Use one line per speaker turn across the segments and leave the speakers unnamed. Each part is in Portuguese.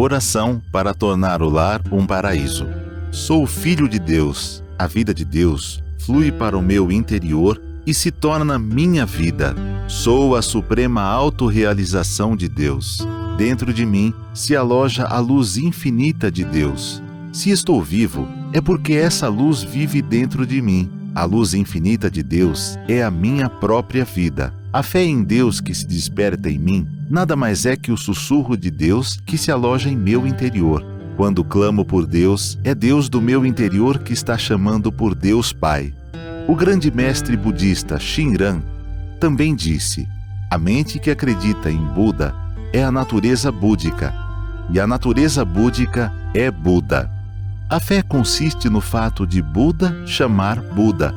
Oração para tornar o lar um paraíso. Sou filho de Deus. A vida de Deus flui para o meu interior e se torna minha vida. Sou a suprema autorrealização de Deus. Dentro de mim se aloja a luz infinita de Deus. Se estou vivo, é porque essa luz vive dentro de mim. A luz infinita de Deus é a minha própria vida. A fé em Deus que se desperta em mim nada mais é que o sussurro de Deus que se aloja em meu interior. Quando clamo por Deus, é Deus do meu interior que está chamando por Deus Pai. O grande mestre budista Shinran também disse: a mente que acredita em Buda é a natureza búdica, e a natureza búdica é Buda. A fé consiste no fato de Buda chamar Buda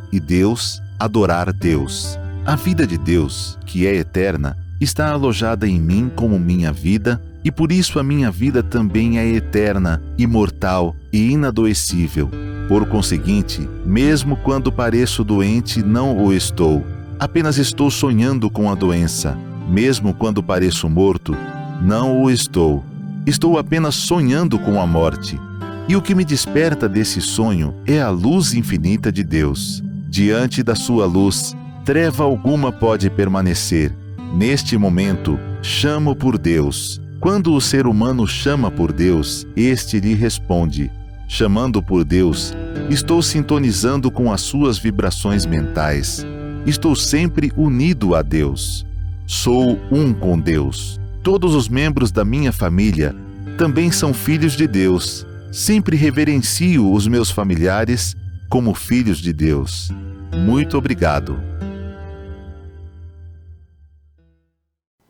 e Deus adorar Deus. A vida de Deus, que é eterna, está alojada em mim como minha vida, e por isso a minha vida também é eterna, imortal e inadoecível. Por conseguinte, mesmo quando pareço doente, não o estou. Apenas estou sonhando com a doença. Mesmo quando pareço morto, não o estou. Estou apenas sonhando com a morte. E o que me desperta desse sonho é a luz infinita de Deus. Diante da sua luz, treva alguma pode permanecer. Neste momento, chamo por Deus. Quando o ser humano chama por Deus, este lhe responde. Chamando por Deus, estou sintonizando com as suas vibrações mentais. Estou sempre unido a Deus. Sou um com Deus. Todos os membros da minha família também são filhos de Deus. Sempre reverencio os meus familiares como filhos de Deus. Muito obrigado.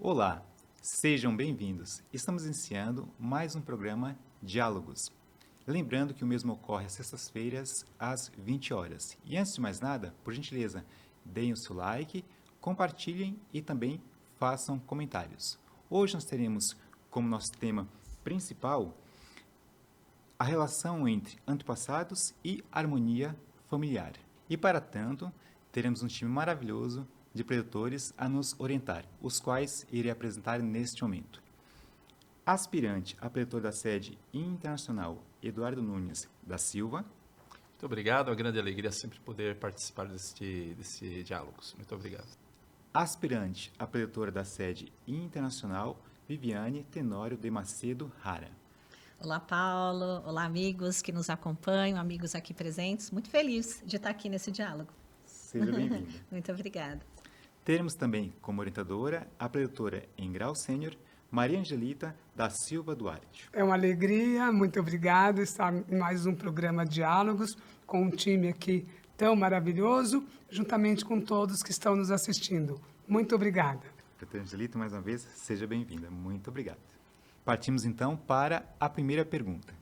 Olá, sejam bem-vindos. Estamos iniciando mais um programa Diálogos. Lembrando que o mesmo ocorre às sextas-feiras, às 20 horas. E antes de mais nada, por gentileza, deem o seu like, compartilhem e também façam comentários. Hoje nós teremos como nosso tema principal a relação entre antepassados e harmonia familiar. E para tanto, teremos um time maravilhoso de preditores a nos orientar, os quais irei apresentar neste momento. Aspirante a preditor da sede internacional, Eduardo Nunes da Silva.
Muito obrigado, é uma grande alegria sempre poder participar desse diálogos. Muito obrigado.
Aspirante a preditora da sede internacional, Viviane Tenório de Macedo Rara.
Olá, Paulo. Olá, amigos que nos acompanham, amigos aqui presentes. Muito feliz de estar aqui nesse diálogo.
Seja bem-vinda.
Muito obrigada.
Teremos também como orientadora a preditora em grau sênior, Maria Angelita da Silva Duarte.
É uma alegria, muito obrigado estar em mais um programa Diálogos com um time aqui tão maravilhoso, juntamente com todos que estão nos assistindo. Muito obrigada.
Preditora Angelita, mais uma vez, seja bem-vinda. Muito obrigado. Partimos então para a primeira pergunta.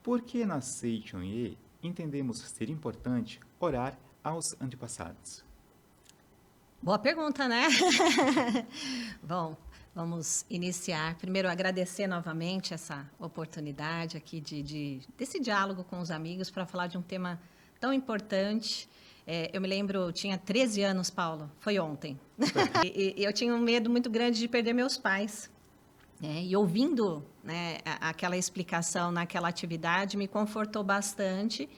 Por que na Seichonye entendemos ser importante orar aos antepassados?
Boa pergunta, né? Bom, vamos iniciar. Primeiro, agradecer novamente essa oportunidade aqui desse diálogo com os amigos para falar de um tema tão importante. Eu me lembro, eu tinha 13 anos, Paulo, foi ontem. e eu tinha um medo muito grande de perder meus pais. E ouvindo, né, aquela explicação naquela atividade me confortou bastante.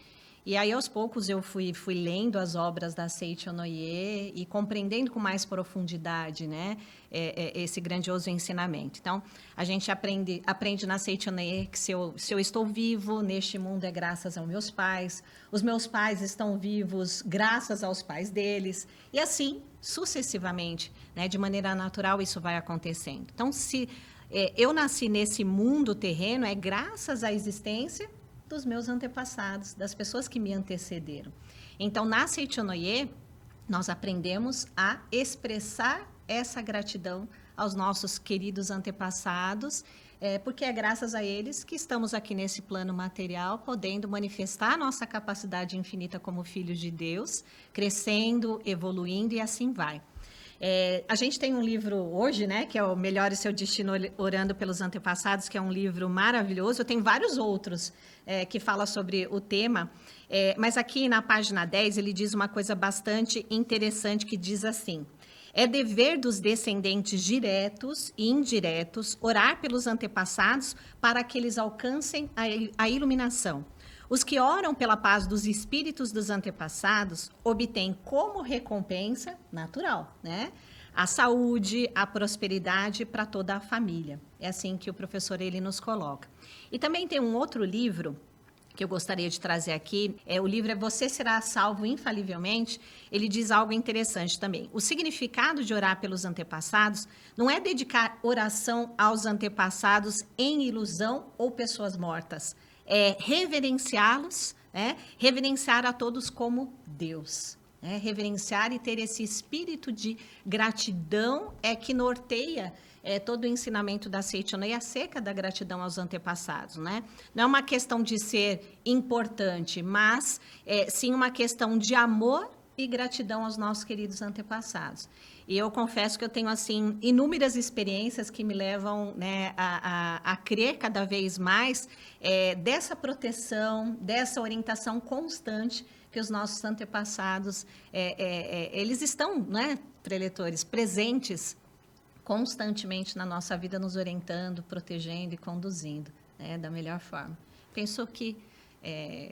E aí, aos poucos, eu fui lendo as obras da Seichonye e compreendendo com mais profundidade, né, esse grandioso ensinamento. Então, a gente aprende na Seichonye que se eu estou vivo neste mundo é graças aos meus pais, os meus pais estão vivos graças aos pais deles, e assim, sucessivamente, né, de maneira natural, isso vai acontecendo. Então, se eu nasci nesse mundo terreno, é graças à existência dos meus antepassados, das pessoas que me antecederam. Então, na Seichonye, nós aprendemos a expressar essa gratidão aos nossos queridos antepassados, porque é graças a eles que estamos aqui nesse plano material, podendo manifestar a nossa capacidade infinita como filhos de Deus, crescendo, evoluindo e assim vai. A gente tem um livro hoje, né, que é o Melhore Seu Destino Orando pelos Antepassados, que é um livro maravilhoso. Eu tenho vários outros que falam sobre o tema, mas aqui na página 10 ele diz uma coisa bastante interessante que diz assim: É dever dos descendentes diretos e indiretos orar pelos antepassados para que eles alcancem a iluminação. Os que oram pela paz dos espíritos dos antepassados obtêm como recompensa natural, né? A saúde, a prosperidade para toda a família. É assim que o professor ele nos coloca. E também tem um outro livro que eu gostaria de trazer aqui, o livro é Você Será Salvo Infalivelmente. Ele diz algo interessante também. O significado de orar pelos antepassados não é dedicar oração aos antepassados em ilusão ou pessoas mortas, é reverenciá-los, né? Reverenciar a todos como Deus. Reverenciar e ter esse espírito de gratidão é que norteia todo o ensinamento da Seichonoye acerca da gratidão aos antepassados, né? Não é uma questão de ser importante, mas sim uma questão de amor e gratidão aos nossos queridos antepassados. E eu confesso que eu tenho assim inúmeras experiências que me levam, né, a crer cada vez mais dessa proteção, dessa orientação constante que os nossos antepassados, eles estão, né, preletores, presentes constantemente na nossa vida, nos orientando, protegendo e conduzindo, né, da melhor forma. Penso que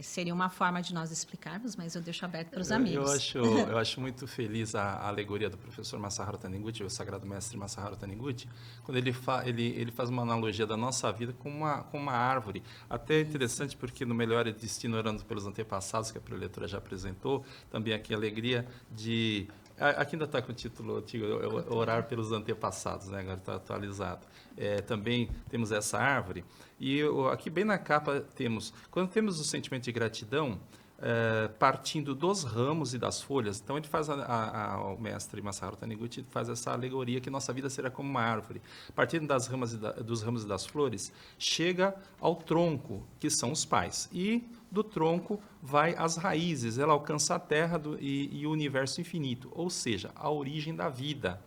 seria uma forma de nós explicarmos, mas eu deixo aberto para os amigos.
Eu acho muito feliz a alegoria do professor Masaharu Taniguchi, o sagrado mestre Masaharu Taniguchi, quando ele faz uma analogia da nossa vida com uma árvore. Até interessante porque no Melhor é Destino Orando pelos Antepassados, que a preletora já apresentou, também aqui a alegria de... Aqui ainda está com o título antigo, Orar pelos Antepassados, né? Agora está atualizado. Também temos essa árvore. E aqui bem na capa quando temos o sentimento de gratidão, partindo dos ramos e das folhas. Então ele faz, o mestre Masaharu Taniguchi faz essa alegoria que nossa vida será como uma árvore. Partindo das ramas dos ramos e das flores, chega ao tronco, que são os pais. E do tronco vai às raízes, ela alcança a terra e o universo infinito, ou seja, a origem da vida.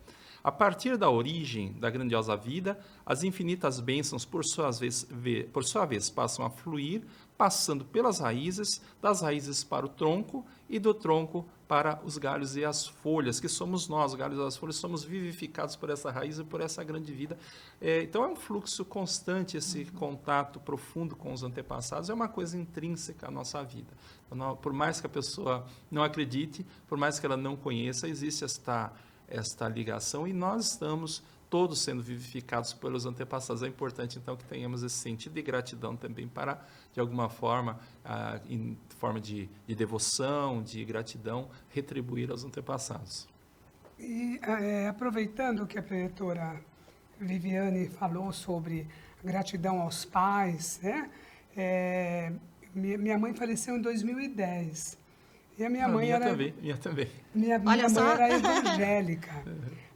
A partir da origem da grandiosa vida, as infinitas bênçãos, por sua vez, passam a fluir, passando pelas raízes, das raízes para o tronco e do tronco para os galhos e as folhas, que somos nós, os galhos e as folhas, somos vivificados por essa raiz e por essa grande vida. Então é um fluxo constante, esse contato profundo com os antepassados, é uma coisa intrínseca à nossa vida. Então, por mais que a pessoa não acredite, por mais que ela não conheça, existe esta ligação e nós estamos todos sendo vivificados pelos antepassados. É importante, então, que tenhamos esse sentido de gratidão também para, de alguma forma, em forma de devoção, de gratidão, retribuir aos antepassados.
E aproveitando que a preletora Viviane falou sobre gratidão aos pais, né? Minha mãe faleceu em 2010. E a minha mãe era...
Minha também.
Minha mãe era evangélica.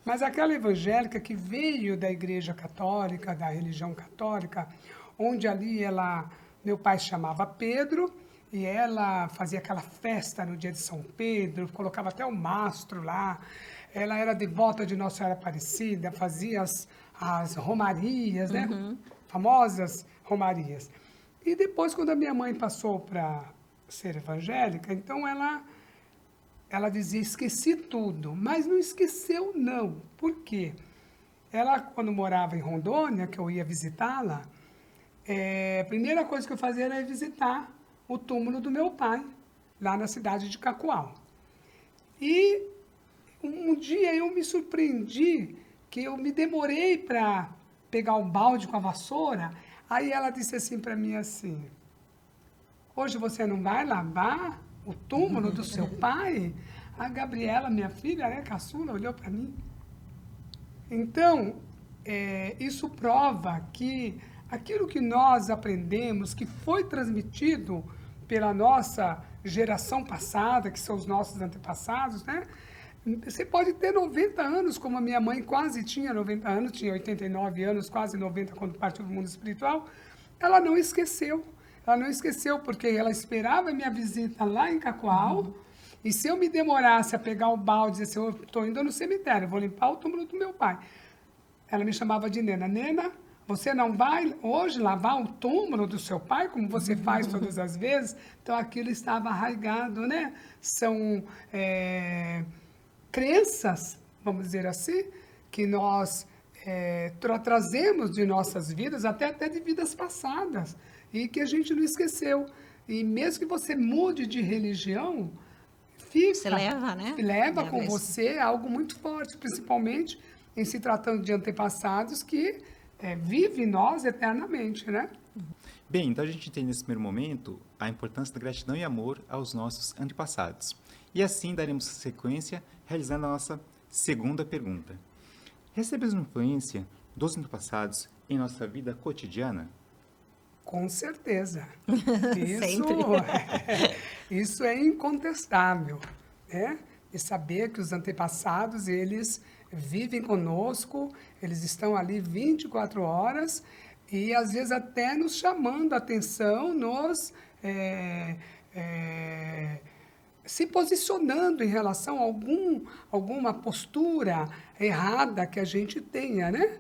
Mas aquela evangélica que veio da Igreja Católica, da religião católica, onde ali meu pai chamava Pedro, e ela fazia aquela festa no dia de São Pedro, colocava até o mastro lá. Ela era devota de Nossa Senhora Aparecida, fazia as romarias, né? Famosas romarias. E depois, quando a minha mãe passou para ser evangélica, então ela dizia, esqueci tudo, mas não esqueceu não. Por quê? Ela, quando morava em Rondônia, que eu ia visitá-la, a primeira coisa que eu fazia era visitar o túmulo do meu pai, lá na cidade de Cacoal. E um dia eu me surpreendi, que eu me demorei para pegar um balde com a vassoura, aí ela disse assim para mim assim, hoje você não vai lavar o túmulo do seu pai? A Gabriela, minha filha, né, caçula, olhou para mim. Então, isso prova que aquilo que nós aprendemos, que foi transmitido pela nossa geração passada, que são os nossos antepassados, né? Você pode ter 90 anos, como a minha mãe quase tinha 90 anos, tinha 89 anos, quase 90 quando partiu do mundo espiritual. Ela não esqueceu. Ela não esqueceu, porque ela esperava a minha visita lá em Cacoal, e se eu me demorasse a pegar o balde e dizer assim, eu estou indo no cemitério, vou limpar o túmulo do meu pai. Ela me chamava de Nena. Nena, você não vai hoje lavar o túmulo do seu pai, como você faz todas as vezes? Então, aquilo estava arraigado, né? São crenças vamos dizer assim, que nós trazemos de nossas vidas, até de vidas passadas, e que a gente não esqueceu. E mesmo que você mude de religião,
Você leva, né?
leva com
isso.
você algo muito forte, principalmente em se tratando de antepassados que vivem em nós eternamente, né?
Bem, então a gente tem nesse primeiro momento a importância da gratidão e amor aos nossos antepassados. E assim daremos sequência realizando a nossa segunda pergunta. Recebemos influência dos antepassados em nossa vida cotidiana?
Com certeza.
Sempre.
Isso é incontestável, né? E saber que os antepassados, eles vivem conosco, eles estão ali 24 horas e às vezes até nos chamando a atenção, se posicionando em relação a alguma postura errada que a gente tenha, né?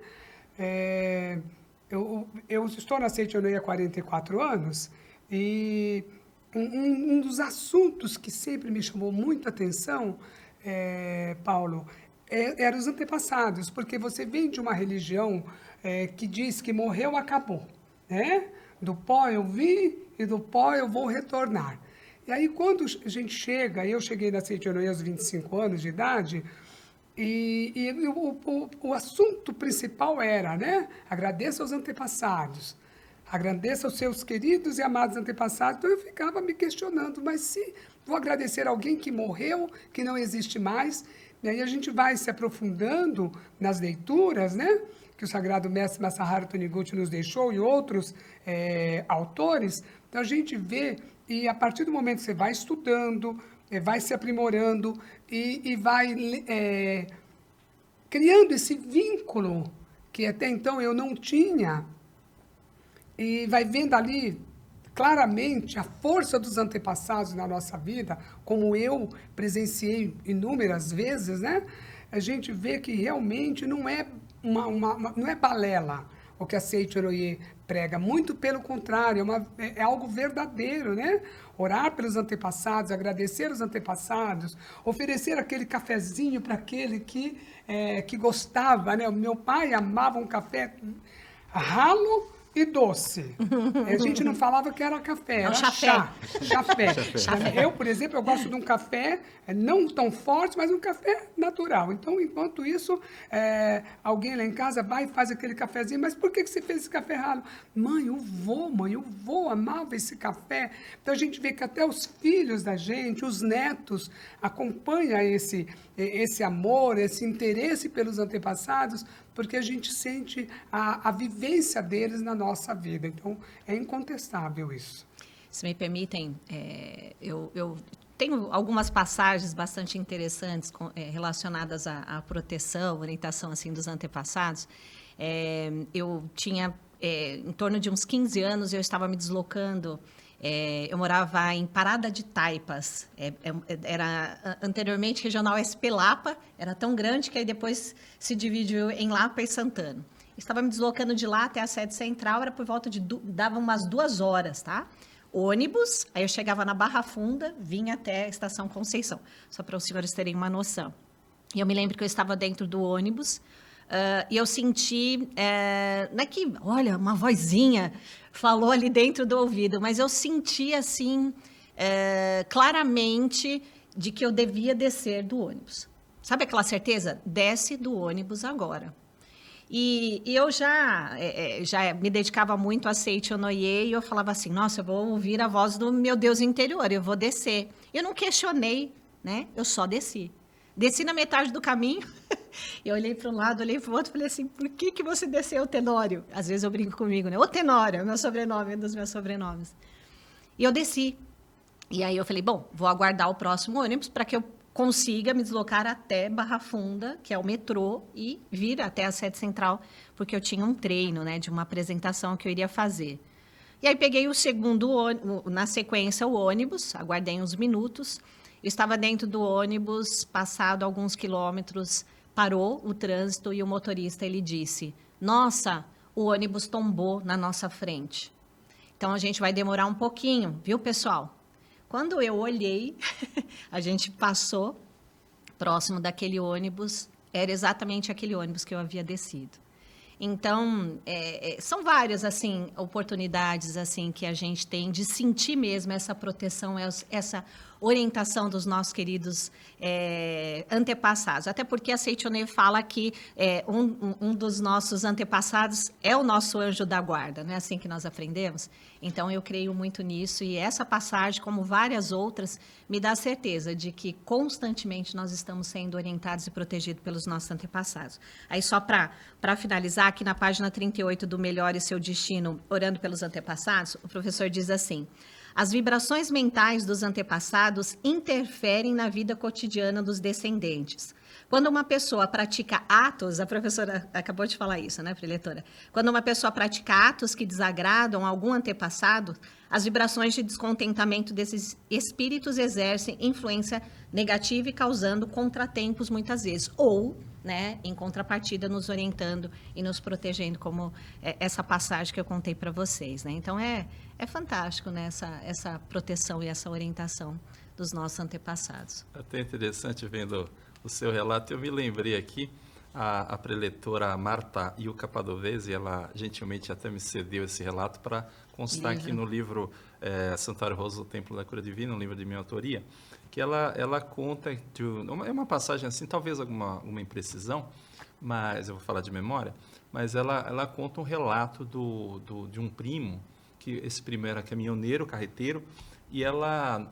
Eu estou na Seitonoye há 44 anos e um dos assuntos que sempre me chamou muita atenção, Paulo, eram os antepassados, porque você vem de uma religião que diz que morreu, acabou, né? Do pó eu vim e do pó eu vou retornar. E aí, quando a gente chega, eu cheguei na Seitonoye aos 25 anos de idade, e o assunto principal era, né? Agradeça aos antepassados, agradeça aos seus queridos e amados antepassados. Então, eu ficava me questionando, mas se vou agradecer alguém que morreu, que não existe mais, e aí a gente vai se aprofundando nas leituras, né? Que o Sagrado Mestre Masaharu Taniguchi nos deixou e outros autores. Então, a gente vê, e a partir do momento que você vai estudando, vai se aprimorando e vai criando esse vínculo que até então eu não tinha, e vai vendo ali claramente a força dos antepassados na nossa vida, como eu presenciei inúmeras vezes, né? A gente vê que realmente não é não é balela o que a Seitonoye prega, muito pelo contrário, é algo verdadeiro, né? Orar pelos antepassados, agradecer os antepassados, oferecer aquele cafezinho para aquele que gostava, né? O meu pai amava um café ralo e doce. A gente não falava que era café, era chá. Chafé. Eu, por exemplo, eu gosto de um café não tão forte, mas um café natural. Então, enquanto isso, alguém lá em casa vai e faz aquele cafezinho. Mas por que você fez esse café ralo? Mãe, o vô amava esse café. Então, a gente vê que até os filhos da gente, os netos, acompanham esse amor, esse interesse pelos antepassados, porque a gente sente a vivência deles na nossa vida. Então, é incontestável isso.
Se me permitem, eu tenho algumas passagens bastante interessantes relacionadas à proteção, orientação assim, dos antepassados. Eu tinha, em torno de uns 15 anos, eu estava me deslocando. Eu morava em Parada de Taipas, era anteriormente regional SP Lapa, era tão grande que aí depois se dividiu em Lapa e Santana. Estava me deslocando de lá até a sede central, era por volta dava umas 2 horas, tá? Ônibus, aí eu chegava na Barra Funda, vinha até a Estação Conceição, só para os senhores terem uma noção. E eu me lembro que eu estava dentro do ônibus, e eu senti, não é que, olha, uma vozinha falou ali dentro do ouvido, mas eu senti, assim, claramente de que eu devia descer do ônibus. Sabe aquela certeza? Desce do ônibus agora. E eu já me dedicava muito a Seitonoye e eu falava assim, nossa, eu vou ouvir a voz do meu Deus interior, eu vou descer. Eu não questionei, né? Eu só desci. Desci na metade do caminho, eu olhei para um lado, olhei para o outro, falei assim, por que você desceu, Tenório? Às vezes eu brinco comigo, né? Ô, Tenório, é meu sobrenome, é um dos meus sobrenomes. E eu desci. E aí eu falei, bom, vou aguardar o próximo ônibus para que eu consiga me deslocar até Barra Funda, que é o metrô, e vir até a sede central, porque eu tinha um treino, né, de uma apresentação que eu iria fazer. E aí peguei o segundo ônibus, na sequência o ônibus, aguardei uns minutos, eu estava dentro do ônibus, passado alguns quilômetros, parou o trânsito e o motorista, ele disse, nossa, o ônibus tombou na nossa frente. Então, a gente vai demorar um pouquinho, viu, pessoal? Quando eu olhei, a gente passou próximo daquele ônibus era exatamente aquele ônibus que eu havia descido. Então, são várias, assim, oportunidades, assim, que a gente tem de sentir mesmo essa proteção, essa orientação dos nossos queridos antepassados. Até porque a Seitonei fala que um dos nossos antepassados é o nosso anjo da guarda, não é assim que nós aprendemos? Então, eu creio muito nisso, e essa passagem, como várias outras, me dá certeza de que constantemente nós estamos sendo orientados e protegidos pelos nossos antepassados. Aí, só para finalizar, aqui na página 38 do Melhore Seu Destino, Orando pelos Antepassados, o professor diz assim: as vibrações mentais dos antepassados interferem na vida cotidiana dos descendentes. Quando uma pessoa pratica atos, a professora acabou de falar isso, né, preletora? Quando uma pessoa pratica atos que desagradam algum antepassado, as vibrações de descontentamento desses espíritos exercem influência negativa e causando contratempos muitas vezes, ou, né, em contrapartida, nos orientando e nos protegendo, como essa passagem que eu contei para vocês, né? Então, é fantástico, né, essa proteção e essa orientação dos nossos antepassados.
Até interessante vendo o seu relato. Eu me lembrei aqui, a preletora Marta Ilka Padovese, ela gentilmente até me cedeu esse relato para constar aqui no livro Santuário Rosa, o Templo da Cura Divina, um livro de minha autoria, que ela conta, é uma passagem assim, talvez alguma imprecisão, mas eu vou falar de memória, mas ela conta um relato de um primo, que esse primo era caminhoneiro, carreteiro, e ela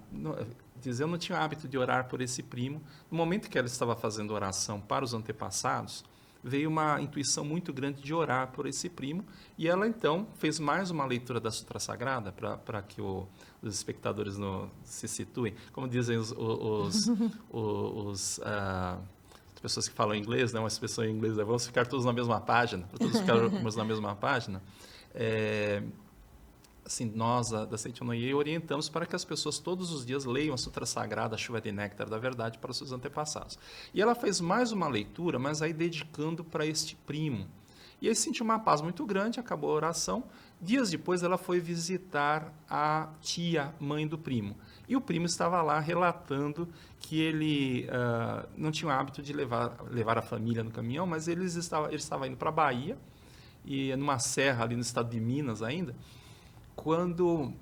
diz, eu não tinha hábito de orar por esse primo. No momento que ela estava fazendo oração para os antepassados, veio uma intuição muito grande de orar por esse primo, e ela então fez mais uma leitura da Sutra Sagrada, para que os espectadores se situem. Como dizem as pessoas que falam inglês, né, uma expressão em inglês, vamos ficar todos na mesma página, para todos ficarmos na mesma página. Assim, nós, da Seitonei, orientamos para que as pessoas todos os dias leiam a Sutra Sagrada, a Chuva de Néctar da Verdade, para os seus antepassados. E ela fez mais uma leitura, mas aí dedicando para este primo. E aí sentiu uma paz muito grande, acabou a oração. Dias depois, ela foi visitar a tia, mãe do primo. E o primo estava lá relatando que ele não tinha o hábito de levar a família no caminhão, mas ele estava indo para a Bahia, e numa serra ali no estado de Minas ainda. Quando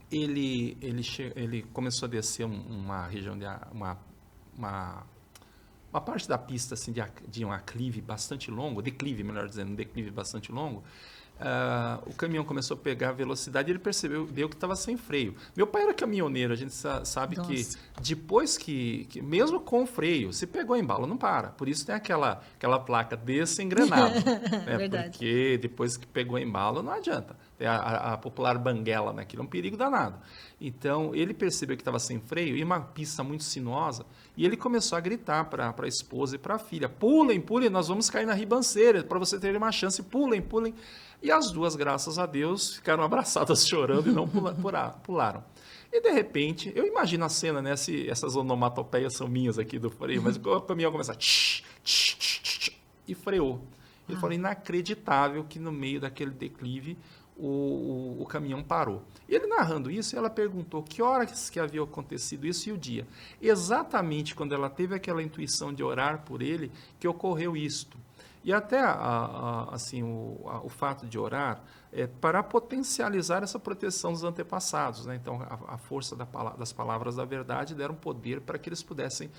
ele começou a descer uma região uma parte da pista assim, de um aclive bastante longo, declive, melhor dizendo, um declive bastante longo, o caminhão começou a pegar velocidade e ele percebeu que estava sem freio. Meu pai era caminhoneiro, a gente sabe Nossa. Que depois que mesmo com o freio, se pegou embalo, não para. Por isso tem aquela placa desça engrenado. Né?
Verdade.
Porque depois que pegou embalo, não adianta. Tem a popular banguela, né? Aquilo é um perigo danado. Então, ele percebeu que estava sem freio e uma pista muito sinuosa, e ele começou a gritar para a esposa e para a filha: pulem, pulem, nós vamos cair na ribanceira, para você ter uma chance, pulem, pulem. E as duas, graças a Deus, ficaram abraçadas chorando e não pularam. E, de repente, eu imagino a cena, né? Essas onomatopeias são minhas aqui do freio, mas o caminhão começa e freou. Ele falou, inacreditável que no meio daquele declive o caminhão parou. E ele narrando isso, ela perguntou que horas que havia acontecido isso e o dia. Exatamente quando ela teve aquela intuição de orar por ele, que ocorreu isto. E até assim, o fato de orar é para potencializar essa proteção dos antepassados, né? Então, a força das palavras da verdade deram poder para que eles pudessem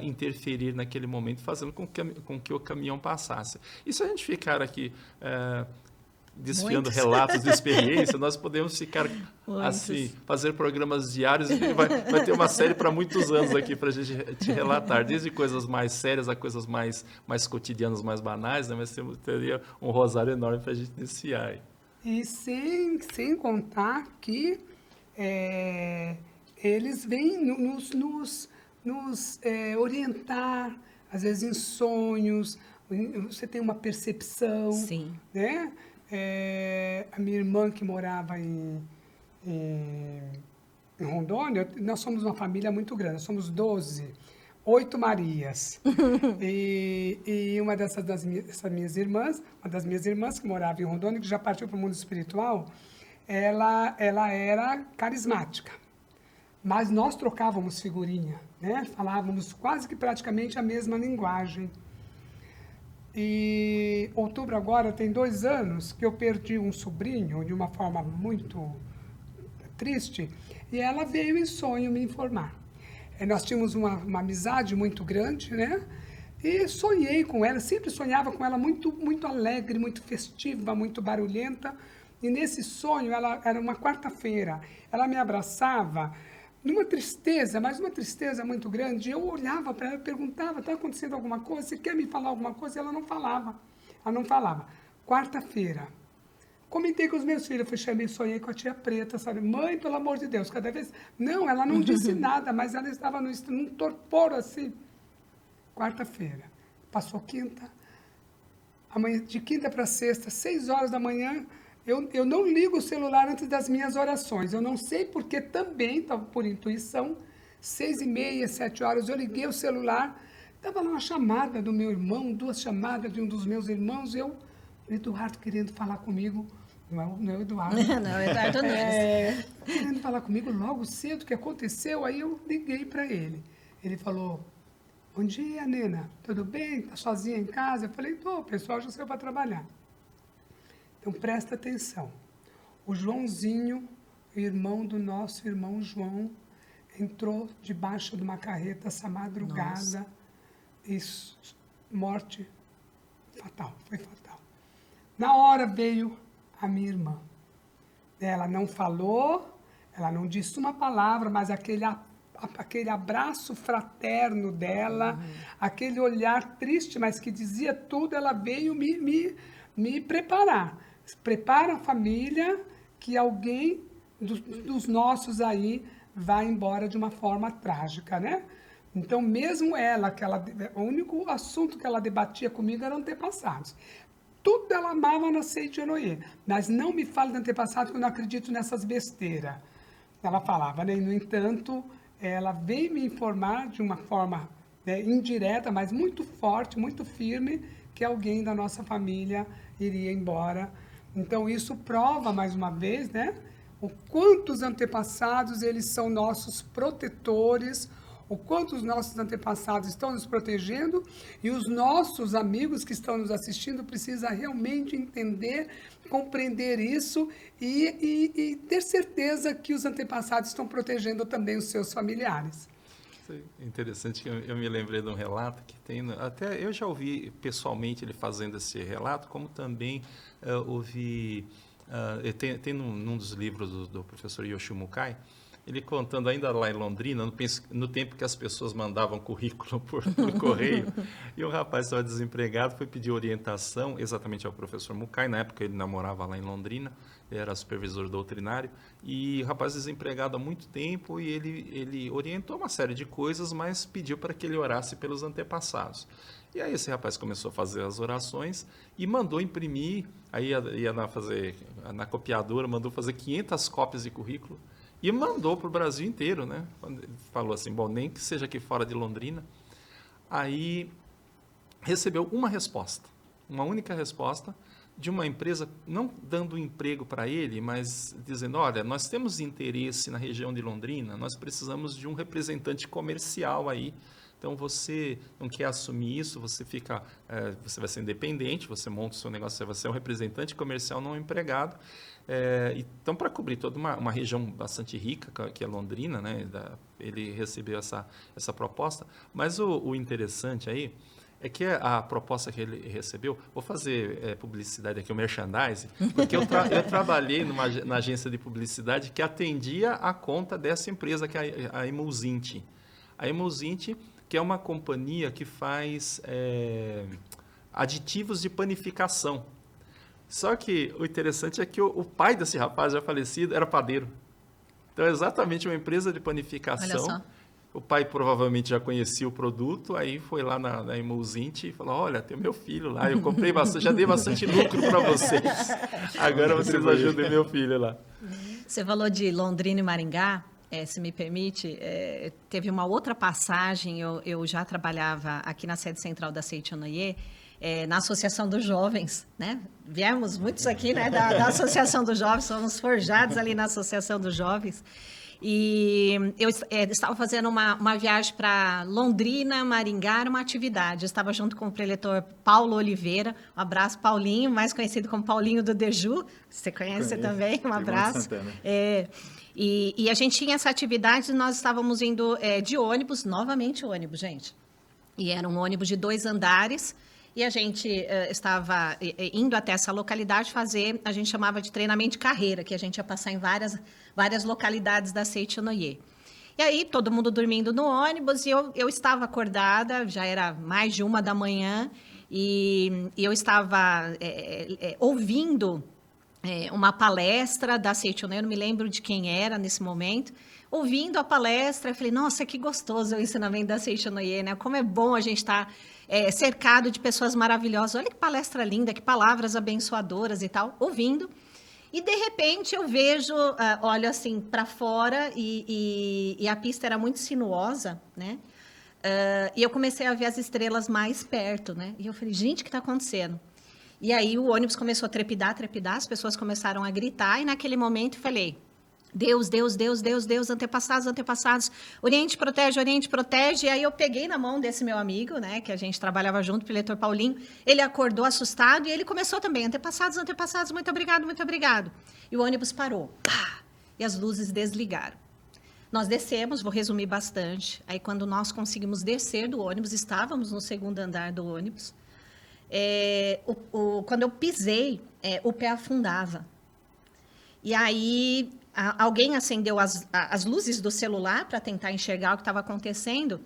interferir naquele momento, fazendo com que o caminhão passasse. E se a gente ficar aqui desfiando relatos de experiência, nós podemos ficar assim, fazer programas diários e vai ter uma série para muitos anos aqui para a gente te relatar, desde coisas mais sérias a coisas mais cotidianas, mais banais, né? Mas teria um rosário enorme para a gente desfiar.
E sem contar que eles vêm nos orientar, às vezes em sonhos, você tem uma percepção,
Sim.
né? A minha irmã que morava em Rondônia, nós somos uma família muito grande, nós somos 12, 8 Marias. e uma das minhas irmãs que morava em Rondônia, que já partiu para o mundo espiritual, ela era carismática. Mas nós trocávamos figurinha, né? Falávamos quase que praticamente a mesma linguagem. E outubro agora tem 2 anos que eu perdi um sobrinho de uma forma muito triste, e ela veio em sonho me informar. Nós tínhamos uma amizade muito grande, né? E sonhei com ela, sempre sonhava com ela muito, muito alegre, muito festiva, muito barulhenta. E nesse sonho, ela era uma quarta-feira, ela me abraçava numa tristeza, mas uma tristeza muito grande. Eu olhava para ela e perguntava, está acontecendo alguma coisa? Você quer me falar alguma coisa? Ela não falava. Ela não falava. Quarta-feira. Comentei com os meus filhos, eu chamei, sonhei com a tia Preta, sabe? Mãe, pelo amor de Deus, cada vez... Não, ela não disse nada, mas ela estava num torpor assim. Quarta-feira. Passou quinta. Amanhã, de quinta para sexta, 6 horas da manhã, eu não ligo o celular antes das minhas orações. Eu não sei porque também, por intuição, 6h30, 7 horas, eu liguei o celular, estava lá uma chamada do meu irmão, 2 chamadas de um dos meus irmãos, Eduardo querendo falar comigo, não é o Eduardo.
Não, Eduardo Nunes.
Querendo falar comigo logo cedo, o que aconteceu, aí eu liguei para ele. Ele falou, bom dia, Nena, tudo bem? Está sozinha em casa? Eu falei, tô, o pessoal já saiu para trabalhar. Então, presta atenção. O Joãozinho, irmão do nosso irmão João, entrou debaixo de uma carreta essa madrugada. Nossa. E morte fatal, foi fatal. Na hora veio a minha irmã. Ela não falou, ela não disse uma palavra, mas aquele abraço fraterno dela, aquele olhar triste, mas que dizia tudo, ela veio me preparar. Prepara a família que alguém dos nossos aí vai embora de uma forma trágica, né? Então, mesmo ela, o único assunto que ela debatia comigo era antepassados. Tudo ela amava na Seitianoye, mas não me fale de antepassado, que eu não acredito nessas besteiras. Ela falava, né? No entanto, ela veio me informar de uma forma indireta, mas muito forte, muito firme, que alguém da nossa família iria embora. Então, isso prova, mais uma vez, né? O quanto os antepassados, eles são nossos protetores, o quanto os nossos antepassados estão nos protegendo, e os nossos amigos que estão nos assistindo precisam realmente entender, compreender isso e ter certeza que os antepassados estão protegendo também os seus familiares.
Interessante que eu me lembrei de um relato que tem, até eu já ouvi pessoalmente ele fazendo esse relato, como também ouvi, tem num dos livros do professor Yoshio Mukai, ele contando ainda lá em Londrina, no tempo que as pessoas mandavam currículo por correio, e um rapaz estava desempregado, foi pedir orientação exatamente ao professor Mukai, na época ele namorava lá em Londrina, ele era supervisor doutrinário, e o rapaz desempregado há muito tempo, e ele orientou uma série de coisas, mas pediu para que ele orasse pelos antepassados. E aí esse rapaz começou a fazer as orações e mandou imprimir, aí ia na copiadora, mandou fazer 500 cópias de currículo, e mandou para o Brasil inteiro, né? Quando ele falou assim, bom, nem que seja aqui fora de Londrina. Aí recebeu uma resposta, uma única resposta, de uma empresa, não dando emprego para ele, mas dizendo, olha, nós temos interesse na região de Londrina, nós precisamos de um representante comercial aí, então você não quer assumir isso, você você vai ser independente, você monta o seu negócio, você vai ser um representante comercial, não um empregado. Então, para cobrir toda uma região bastante rica, que é Londrina, né, ele recebeu essa proposta, mas o interessante aí é que a proposta que ele recebeu, vou fazer publicidade aqui, o merchandising, porque eu trabalhei na agência de publicidade que atendia a conta dessa empresa, que é a Emulsint. A Emulsint, que é uma companhia que faz aditivos de panificação. Só que o interessante é que o pai desse rapaz já falecido era padeiro. Então, é exatamente uma empresa de panificação.
Olha só.
O pai provavelmente já conhecia o produto, aí foi lá na Emulsint e falou, olha, tem o meu filho lá, eu comprei bastante, já dei bastante lucro para vocês. Agora vocês ajudem meu filho lá.
Você falou de Londrina e Maringá, se me permite, teve uma outra passagem, eu já trabalhava aqui na sede central da Seitianoye, na Associação dos Jovens, né? Viemos muitos aqui, né, da Associação dos Jovens, somos forjados ali na Associação dos Jovens. E eu estava fazendo uma viagem para Londrina, Maringá, uma atividade. Eu estava junto com o preletor Paulo Oliveira. Um abraço, Paulinho, mais conhecido como Paulinho do Deju. Você conhece também? Um abraço. E a gente tinha essa atividade, nós estávamos indo de ônibus, novamente ônibus, gente. E era um ônibus de 2 andares. E a gente estava indo até essa localidade fazer, a gente chamava de treinamento de carreira, que a gente ia passar em várias localidades da Seitonoye. E aí, todo mundo dormindo no ônibus, e eu estava acordada, já era mais de 1 da manhã, e eu estava ouvindo uma palestra da Seitonoye, eu não me lembro de quem era nesse momento. Ouvindo a palestra, eu falei, nossa, que gostoso o ensinamento da Seitonoye, né? Como é bom a gente estar cercado de pessoas maravilhosas. Olha que palestra linda, que palavras abençoadoras e tal, ouvindo. E, de repente, eu vejo, olho assim para fora e a pista era muito sinuosa, né? E eu comecei a ver as estrelas mais perto, né? E eu falei, gente, o que está acontecendo? E aí o ônibus começou a trepidar, as pessoas começaram a gritar, e naquele momento eu falei, Deus, Deus, Deus, Deus, Deus, antepassados, Oriente protege. E aí eu peguei na mão desse meu amigo, né, que a gente trabalhava junto, o preletor Paulinho, ele acordou assustado e ele começou também, antepassados, muito obrigado. E o ônibus parou, pá, e as luzes desligaram. Nós descemos, vou resumir bastante, aí quando nós conseguimos descer do ônibus, estávamos no 2º andar do ônibus, quando eu pisei, o pé afundava. E aí alguém acendeu as luzes do celular para tentar enxergar o que estava acontecendo.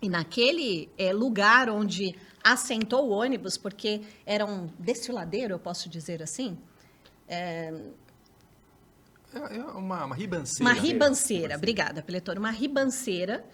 E naquele lugar onde assentou o ônibus, porque era um desfiladeiro, eu posso dizer assim?
Uma ribanceira.
Uma ribanceira, obrigada, preletor. Uma ribanceira.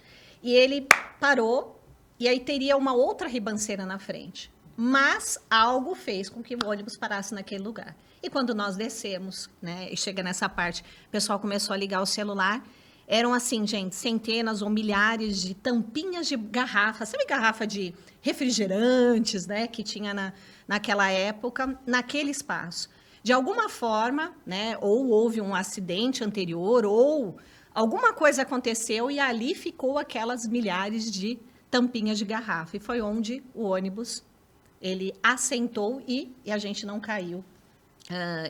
E ele parou, e aí teria uma outra ribanceira na frente. Mas algo fez com que o ônibus parasse naquele lugar. E quando nós descemos, né, e chega nessa parte, o pessoal começou a ligar o celular. Eram assim, gente, centenas ou milhares de tampinhas de garrafas. Sabe garrafa de refrigerantes, né, que tinha naquela época, naquele espaço. De alguma forma, né, ou houve um acidente anterior, ou alguma coisa aconteceu e ali ficou aquelas milhares de tampinhas de garrafa. E foi onde o ônibus ele assentou e a gente não caiu.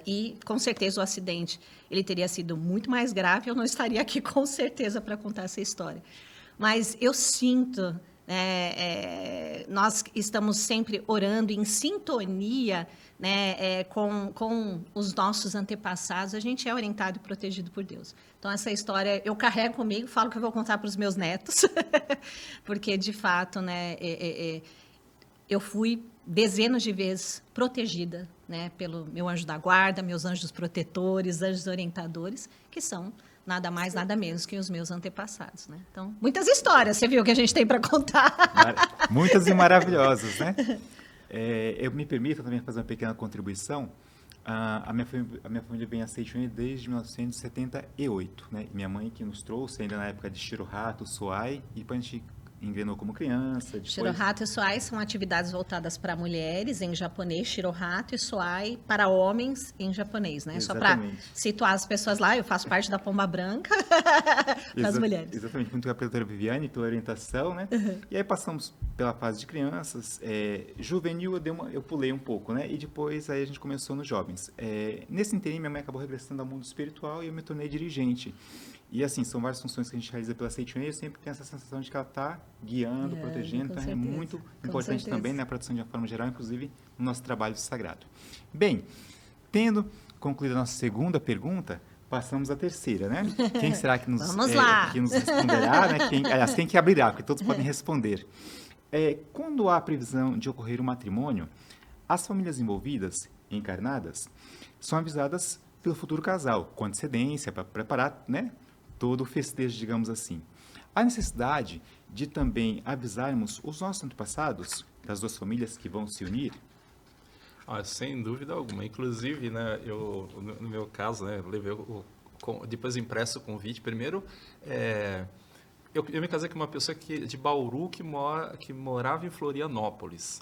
E, com certeza, o acidente ele teria sido muito mais grave. Eu não estaria aqui, com certeza, para contar essa história. Mas eu sinto, nós estamos sempre orando em sintonia, né, com os nossos antepassados. A gente é orientado e protegido por Deus. Então, essa história eu carrego comigo, falo que eu vou contar para os meus netos, porque, de fato, né, eu fui dezenas de vezes protegida, né, pelo meu anjo da guarda, meus anjos protetores, anjos orientadores, que são nada mais, nada menos que os meus antepassados, né? Então, muitas histórias, você viu que a gente tem para contar.
Muitas e maravilhosas, né? Eu me permito também fazer uma pequena contribuição. A minha família vem a Seitonoye desde 1978, né? Minha mãe que nos trouxe ainda na época de Shirohato, Soai, e depois a gente engrenou como criança. Depois...
Shirohato e Soai são atividades voltadas para mulheres em japonês, Shirohato e Soai para homens em japonês, né?
Exatamente.
Só para situar as pessoas lá, eu faço parte da Pomba Branca para as mulheres.
Exatamente, muito com a professora Viviane, pela orientação, né? Uhum. E aí passamos pela fase de crianças, juvenil eu pulei um pouco, né? E depois aí a gente começou nos jovens. Nesse interim, minha mãe acabou regressando ao mundo espiritual e eu me tornei dirigente. E, assim, são várias funções que a gente realiza pela Seitonoye e eu sempre tenho essa sensação de que ela está guiando, protegendo. Então, certeza. É muito importante também na produção de uma forma geral, inclusive no nosso trabalho sagrado. Bem, tendo concluído a nossa segunda pergunta, passamos à terceira, né? Quem será que nos responderá? Né? Aliás, quem que abrirá, porque todos podem responder. Quando há previsão de ocorrer um matrimônio, as famílias envolvidas, encarnadas, são avisadas pelo futuro casal, com antecedência, para preparar, né, todo o festejo, digamos assim. Há necessidade de também avisarmos os nossos antepassados, das duas famílias que vão se unir?
Sem dúvida alguma. Inclusive, né, no meu caso, né, eu levei depois impresso o convite. Primeiro, eu me casei com uma pessoa de Bauru que morava em Florianópolis.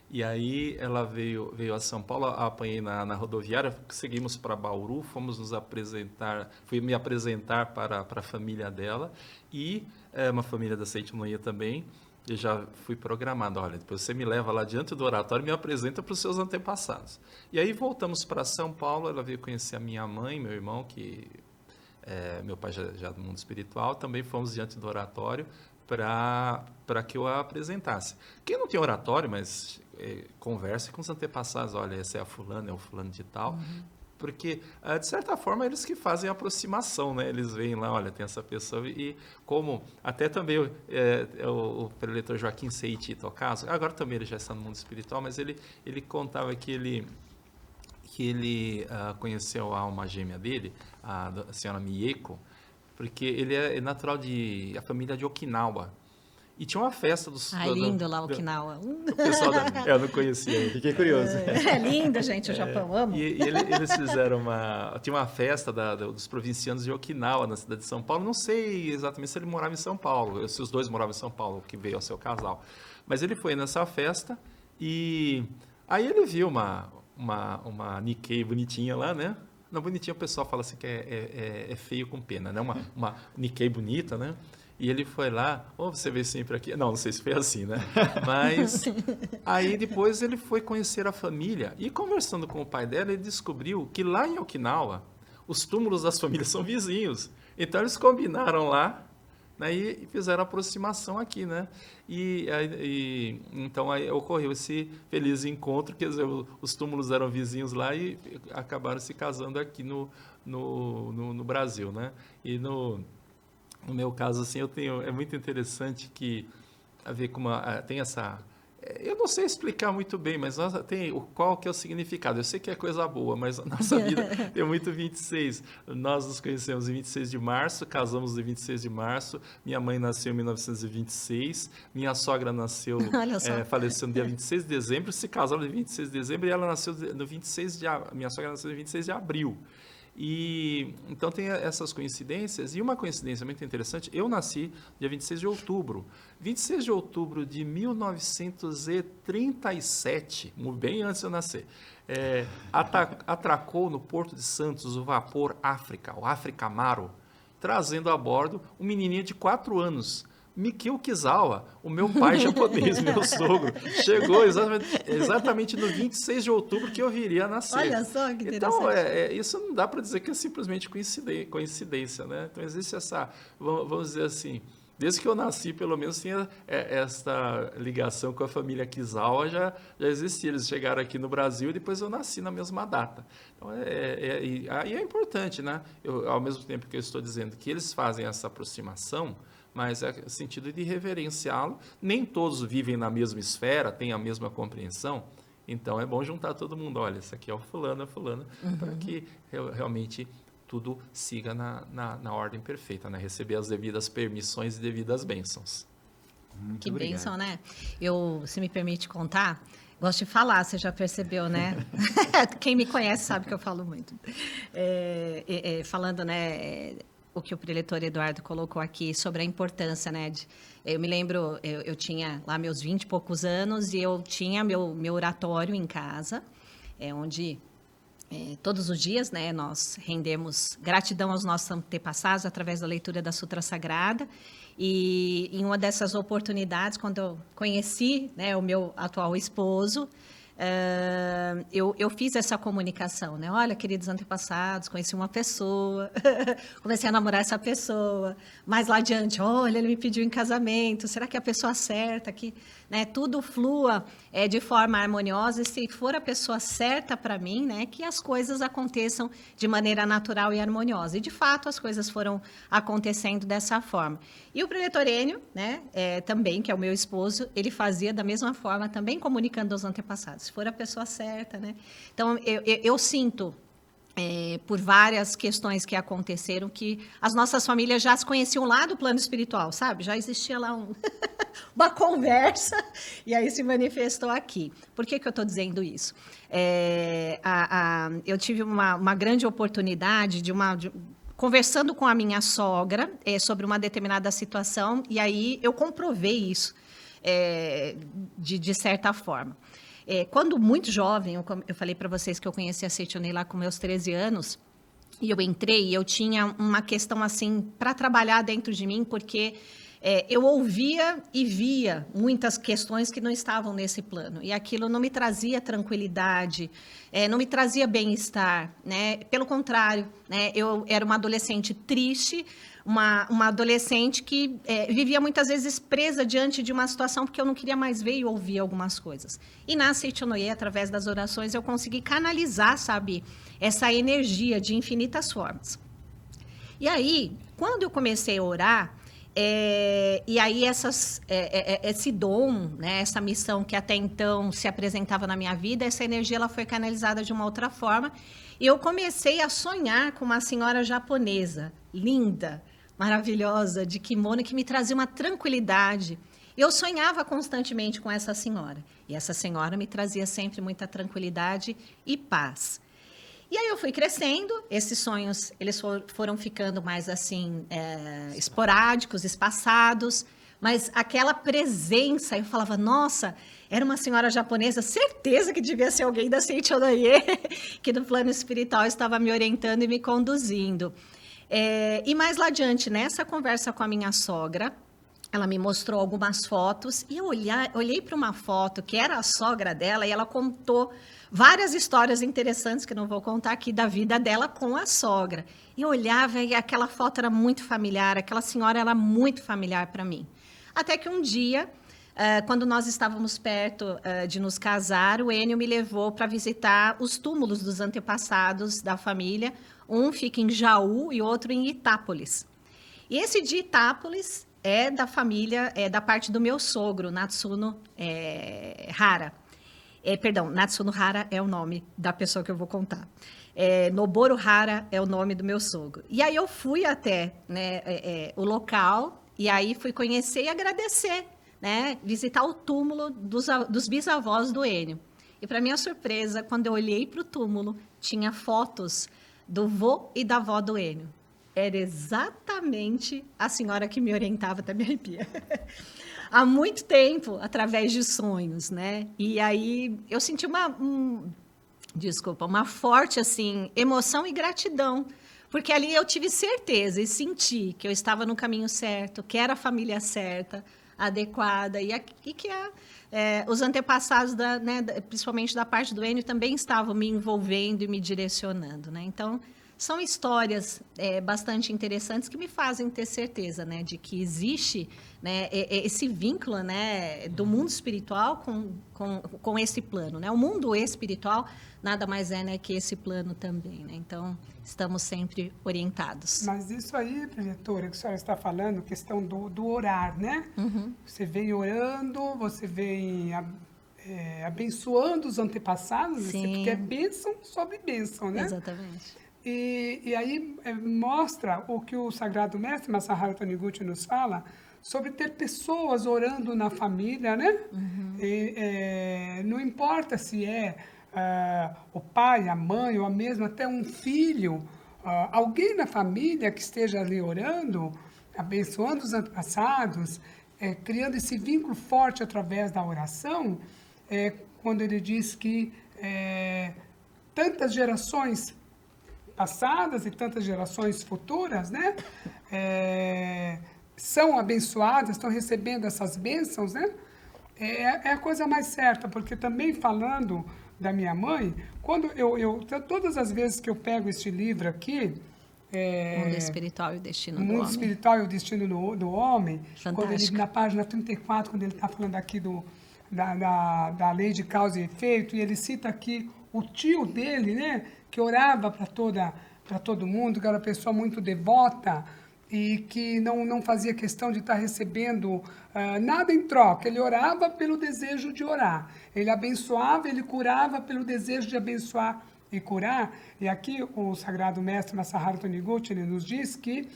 E aí ela veio a São Paulo, apanhei na rodoviária, seguimos para Bauru, fomos nos apresentar, fui me apresentar para a família dela e uma família da Sétima Manhã também. Eu já fui programado, olha, depois você me leva lá diante do oratório e me apresenta para os seus antepassados. E aí voltamos para São Paulo, ela veio conhecer a minha mãe, meu irmão, que meu pai já do mundo espiritual, também fomos diante do oratório para que eu a apresentasse. Quem não tem oratório, mas converse com os antepassados, olha, essa é a fulana, é o fulano de tal, porque, de certa forma, eles que fazem a aproximação, né? Eles veem lá, olha, tem essa pessoa, e como até também o preletor Joaquim Seiti Tocaso, agora também ele já está no mundo espiritual, mas ele contava que ele conheceu a alma gêmea dele, a senhora Mieko, porque ele é natural a família de Okinawa. E tinha uma festa dos...
lindo lá, Okinawa.
O pessoal eu não conhecia.
Fiquei curioso.
É lindo, gente, o Japão, amo.
E eles fizeram tinha uma festa dos provincianos de Okinawa, na cidade de São Paulo. Não sei exatamente se ele morava em São Paulo, se os dois moravam em São Paulo, que veio ao seu casal. Mas ele foi nessa festa e aí ele viu uma Nikkei bonitinha lá, né? Não, bonitinha, o pessoal fala assim que é feio com pena, né? Uma Nikkei bonita, né? E ele foi lá, você veio sempre aqui. Não sei se foi assim, né? Mas aí depois ele foi conhecer a família e conversando com o pai dela, ele descobriu que lá em Okinawa, os túmulos das famílias são vizinhos. Então eles combinaram lá, né, e fizeram a aproximação aqui, né? Então aí ocorreu esse feliz encontro, quer dizer, os túmulos eram vizinhos lá e acabaram se casando aqui no Brasil, né? E no meu caso, assim, é muito interessante que a ver como tem essa... Eu não sei explicar muito bem, mas qual que é o significado? Eu sei que é coisa boa, mas a nossa vida tem muito 26. Nós nos conhecemos em 26 de março, casamos em 26 de março, minha mãe nasceu em 1926, minha sogra nasceu, faleceu no dia 26 de dezembro, se casaram no 26 de dezembro e ela nasceu no 26 de... Minha sogra nasceu no 26 de abril. E então tem essas coincidências, e uma coincidência muito interessante, eu nasci dia 26 de outubro. 26 de outubro de 1937, bem antes de eu nascer, atracou no Porto de Santos o vapor África, o África Amaro, trazendo a bordo um menininho de 4 anos, Mikio Kizawa, o meu pai japonês, meu sogro, chegou exatamente no 26 de outubro que eu viria a nascer.
Olha só que interessante.
Então, isso não dá para dizer que é simplesmente coincidência, né? Então, existe essa, vamos dizer assim, desde que eu nasci, pelo menos, tinha esta ligação com a família Kizawa, já existia. Eles chegaram aqui no Brasil e depois eu nasci na mesma data. Então, aí é importante, né? Ao mesmo tempo que eu estou dizendo que eles fazem essa aproximação, mas é no sentido de reverenciá-lo. Nem todos vivem na mesma esfera, têm a mesma compreensão, então é bom juntar todo mundo. Olha, esse aqui é o fulano, a fulana, para que realmente tudo siga na ordem perfeita, né? Receber as devidas permissões e devidas bênçãos.
Que bênção, né? Se me permite contar, gosto de falar, você já percebeu, né? Quem me conhece sabe que eu falo muito. Falando, né... o que o preletor Eduardo colocou aqui sobre a importância, né? Eu me lembro, eu tinha lá meus 20 e poucos anos e eu tinha meu oratório em casa, onde todos os dias, né, nós rendemos gratidão aos nossos antepassados através da leitura da Sutra Sagrada. E em uma dessas oportunidades, quando eu conheci, né, o meu atual esposo, eu fiz essa comunicação, né? Olha, queridos antepassados, conheci uma pessoa, comecei a namorar essa pessoa, mais lá adiante, olha, ele me pediu em casamento, será que é a pessoa certa? Que, né, tudo flua de forma harmoniosa, e se for a pessoa certa para mim, né, que as coisas aconteçam de maneira natural e harmoniosa. E, de fato, as coisas foram acontecendo dessa forma. E o preletor Enio, né, também, que é o meu esposo, ele fazia da mesma forma, também comunicando aos antepassados, se for a pessoa certa, né? Então, eu sinto, por várias questões que aconteceram, que as nossas famílias já se conheciam lá do plano espiritual, sabe? Já existia lá uma conversa, e aí se manifestou aqui. Por que eu estou dizendo isso? Eu tive uma grande oportunidade conversando com a minha sogra sobre uma determinada situação, e aí eu comprovei isso, de certa forma. quando muito jovem, eu falei para vocês que eu conheci a Seitonei lá com meus 13 anos, e eu entrei e eu tinha uma questão assim para trabalhar dentro de mim, porque eu ouvia e via muitas questões que não estavam nesse plano. E aquilo não me trazia tranquilidade, não me trazia bem-estar, né? Pelo contrário, né? Eu era uma adolescente triste, uma adolescente que vivia muitas vezes presa diante de uma situação porque eu não queria mais ver e ouvir algumas coisas. E na Seitonei, através das orações, eu consegui canalizar, sabe, essa energia de infinitas formas. E aí, quando eu comecei a orar, e aí esse dom, né, essa missão que até então se apresentava na minha vida, essa energia ela foi canalizada de uma outra forma. E eu comecei a sonhar com uma senhora japonesa, linda, maravilhosa, de kimono, que me trazia uma tranquilidade. Eu sonhava constantemente com essa senhora. E essa senhora me trazia sempre muita tranquilidade e paz. E aí eu fui crescendo, esses sonhos eles foram ficando mais assim, esporádicos, espaçados, mas aquela presença, eu falava, nossa, era uma senhora japonesa, certeza que devia ser alguém da Seitonei, que no plano espiritual estava me orientando e me conduzindo. E mais lá adiante, nessa conversa com a minha sogra, ela me mostrou algumas fotos, e eu olhei para uma foto que era a sogra dela, e ela contou várias histórias interessantes, que não vou contar aqui, da vida dela com a sogra. E eu olhava e aquela foto era muito familiar, aquela senhora era muito familiar para mim. Até que um dia, quando nós estávamos perto de nos casar, o Enio me levou para visitar os túmulos dos antepassados da família. Um fica em Jaú e outro em Itápolis. E esse de Itápolis é da família, da parte do meu sogro, Natsuno Hara. Natsuno Hara é o nome da pessoa que eu vou contar. Noboru Hara é o nome do meu sogro. E aí eu fui até, né, o local, e aí fui conhecer e agradecer, né, visitar o túmulo dos bisavós do Enio. E para minha surpresa, quando eu olhei para o túmulo, tinha fotos do vô e da avó do Enio. Era exatamente a senhora que me orientava, até me arrepia. Há muito tempo, através de sonhos, né? E aí eu senti uma forte assim, emoção e gratidão, porque ali eu tive certeza e senti que eu estava no caminho certo, que era a família certa, adequada, e que os antepassados, principalmente da parte do Enio, também estavam me envolvendo e me direcionando, né? Então, são histórias bastante interessantes que me fazem ter certeza, né, de que existe, né, esse vínculo, né, do mundo espiritual com esse plano, né? O mundo espiritual nada mais é, né, que esse plano também, né? Então, estamos sempre orientados.
Mas isso aí, diretora, que a senhora está falando, questão do orar, né? Uhum. Você vem orando, você vem abençoando os antepassados,
Sim.
Porque é bênção sobre bênção, né?
Exatamente.
E aí mostra o que o Sagrado Mestre Masaharu Taniguchi nos fala sobre ter pessoas orando na família, né? Uhum. Não importa se o pai, a mãe, ou mesmo até um filho, alguém na família que esteja ali orando, abençoando os antepassados, criando esse vínculo forte através da oração, quando ele diz que tantas gerações passadas e tantas gerações futuras, né, são abençoadas, estão recebendo essas bênçãos, né, é a coisa mais certa, porque também falando da minha mãe, quando todas as vezes que eu pego este livro aqui,
Mundo Espiritual e o Destino do Homem.
Mundo Espiritual e o Destino do Homem, quando ele, na página 34, quando ele está falando aqui da lei de causa e efeito, e ele cita aqui o tio dele, né, que orava para todo mundo, que era uma pessoa muito devota e que não fazia questão de estar recebendo nada em troca. Ele orava pelo desejo de orar. Ele abençoava, ele curava pelo desejo de abençoar e curar. E aqui o Sagrado Mestre Masaharu Taniguchi, ele nos diz que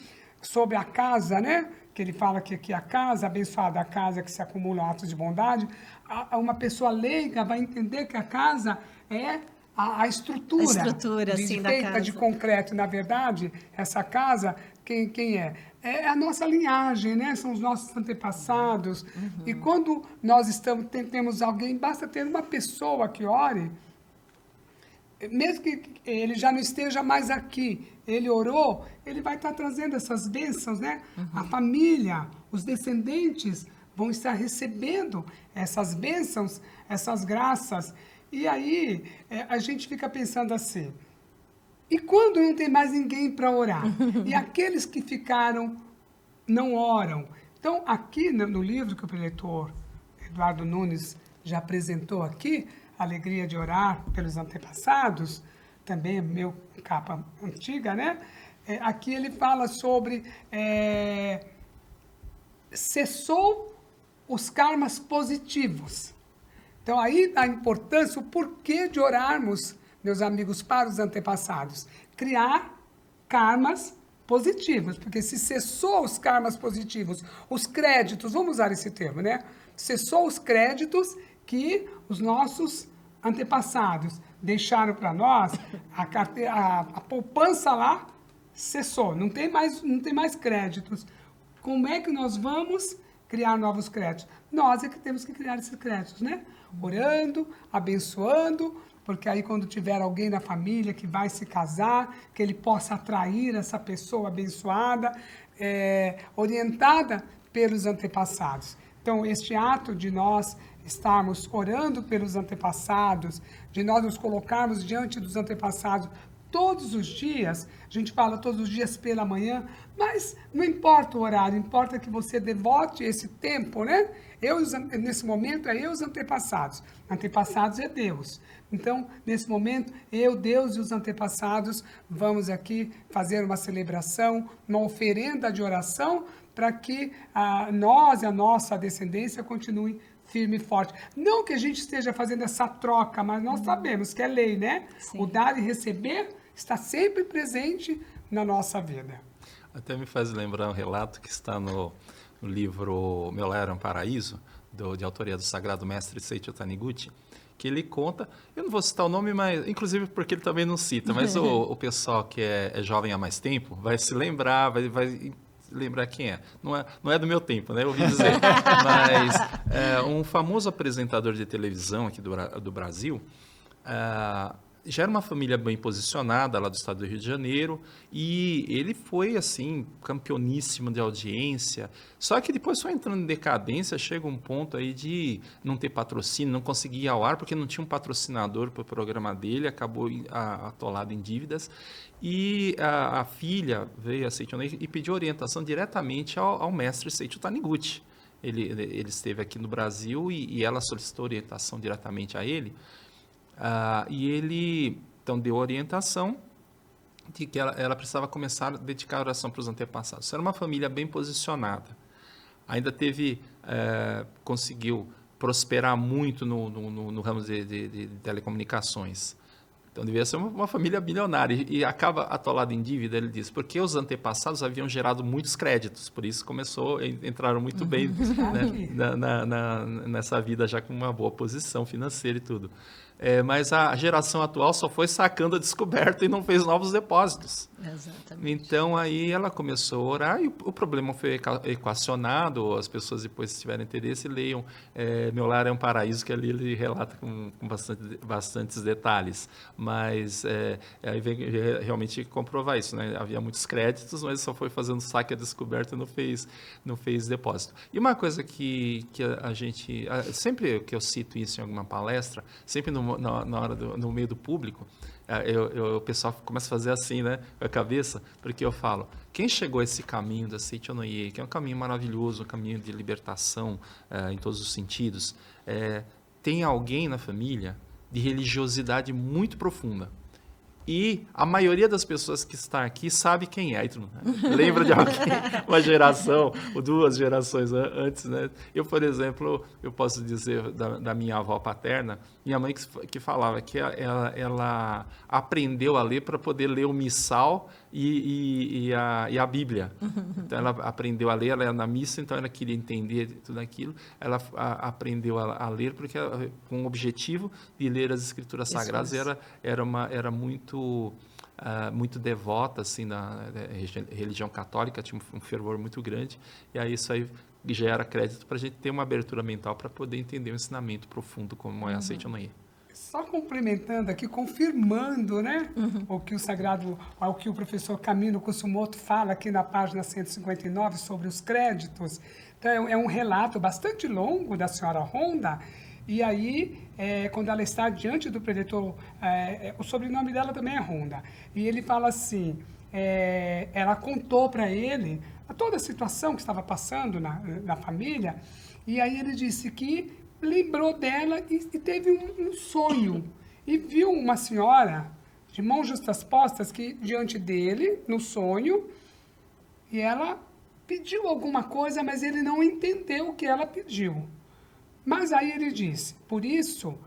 sobre a casa, né, que ele fala que aqui a casa, abençoada a casa que se acumulam atos de bondade, uma pessoa leiga vai entender que a casa é a estrutura
sim,
feita de concreto. Na verdade, essa casa quem é? É a nossa linhagem, né? São os nossos antepassados. E quando nós temos alguém, basta ter uma pessoa que ore, mesmo que ele já não esteja mais aqui, ele orou, ele vai estar trazendo essas bênçãos, né? A família, os descendentes vão estar recebendo essas bênçãos, essas graças. E aí a gente fica pensando assim, e quando não tem mais ninguém para orar? E aqueles que ficaram não oram? Então, aqui no livro que o preletor Eduardo Nunes já apresentou aqui, Alegria de Orar pelos Antepassados, também é meu capa antiga, né? Aqui ele fala sobre cessou os karmas positivos. Então, aí a importância, o porquê de orarmos, meus amigos, para os antepassados. Criar karmas positivos, porque se cessou os karmas positivos, os créditos, vamos usar esse termo, né? Cessou os créditos que os nossos antepassados deixaram para nós, a poupança lá cessou, não tem mais créditos. Como é que nós vamos criar novos créditos? Nós é que temos que criar esses créditos, né? Orando, abençoando, porque aí quando tiver alguém na família que vai se casar, que ele possa atrair essa pessoa abençoada, orientada pelos antepassados. Então, este ato de nós estarmos orando pelos antepassados, de nós nos colocarmos diante dos antepassados todos os dias, a gente fala todos os dias pela manhã, mas não importa o horário, importa que você devote esse tempo, né? Nesse momento, eu e os antepassados. Antepassados é Deus. Então, nesse momento, eu, Deus e os antepassados vamos aqui fazer uma celebração, uma oferenda de oração para que nós e a nossa descendência continuem firme e forte. Não que a gente esteja fazendo essa troca, mas nós sabemos que é lei, né? Sim. O dar e receber está sempre presente na nossa vida.
Até me faz lembrar um relato que está no livro Meu Lar é um Paraíso, de autoria do Sagrado Mestre Seiichi Taniguchi, que ele conta, eu não vou citar o nome, mas inclusive porque ele também não cita, mas o pessoal que é jovem há mais tempo vai se lembrar, vai lembrar quem é. Não é do meu tempo, né? Eu ouvi dizer. Mas um famoso apresentador de televisão aqui do Brasil, já era uma família bem posicionada lá do estado do Rio de Janeiro, e ele foi, assim, campeoníssimo de audiência, só que depois foi entrando em decadência, chega um ponto aí de não ter patrocínio, não conseguir ir ao ar, porque não tinha um patrocinador para o programa dele, acabou atolado em dívidas, e a filha veio a Seiichi e pediu orientação diretamente ao mestre Seiichi Taniguchi. Ele esteve aqui no Brasil e ela solicitou orientação diretamente a ele, e ele, então, deu orientação de que ela precisava começar a dedicar a oração para os antepassados. Isso era uma família bem posicionada. Ainda conseguiu prosperar muito no ramo de telecomunicações. Então, devia ser uma família bilionária. E acaba atolado em dívida, ele diz, porque os antepassados haviam gerado muitos créditos. Por isso entraram muito bem, né, nessa vida, já com uma boa posição financeira e tudo. Mas a geração atual só foi sacando a descoberta e não fez novos depósitos. Exatamente. Então, aí ela começou a orar e o problema foi equacionado. As pessoas, depois, se tiverem interesse, leiam Meu Lar é um Paraíso, que ali ele relata com bastantes detalhes. Mas aí vem realmente comprovar isso, né? Havia muitos créditos, mas só foi fazendo saque a descoberta e não fez depósito. E uma coisa que a gente... Sempre que eu cito isso em alguma palestra, sempre no meio do público, o pessoal começa a fazer assim, né, com a cabeça, porque eu falo, quem chegou a esse caminho da Seiichi Onoye, que é um caminho maravilhoso, um caminho de libertação em todos os sentidos, tem alguém na família de religiosidade muito profunda. E a maioria das pessoas que está aqui sabe quem é. Aí, lembra de alguém, uma geração ou duas gerações antes, né? Eu, por exemplo, eu posso dizer da minha avó paterna, minha mãe que falava que ela aprendeu a ler para poder ler o missal e a Bíblia. Então, ela aprendeu a ler, ela ia na missa, então ela queria entender tudo aquilo. Ela aprendeu a ler porque com o objetivo de ler as Escrituras Sagradas era muito muito devota assim na religião católica, tinha um fervor muito grande, e aí isso aí gera crédito para a gente ter uma abertura mental para poder entender um ensinamento profundo como é a Seichonoye.
Só complementando aqui, confirmando, né, o que o professor Camino Kusumoto fala aqui na página 159 sobre os créditos. Então, é um relato bastante longo da senhora Honda, e aí, quando ela está diante do preletor, o sobrenome dela também é Honda, e ele fala assim, ela contou para ele toda a situação que estava passando na família, e aí ele disse que lembrou dela e teve um sonho, e viu uma senhora de mãos justas que diante dele, no sonho, e ela pediu alguma coisa, mas ele não entendeu o que ela pediu. Mas aí ele disse, por isso,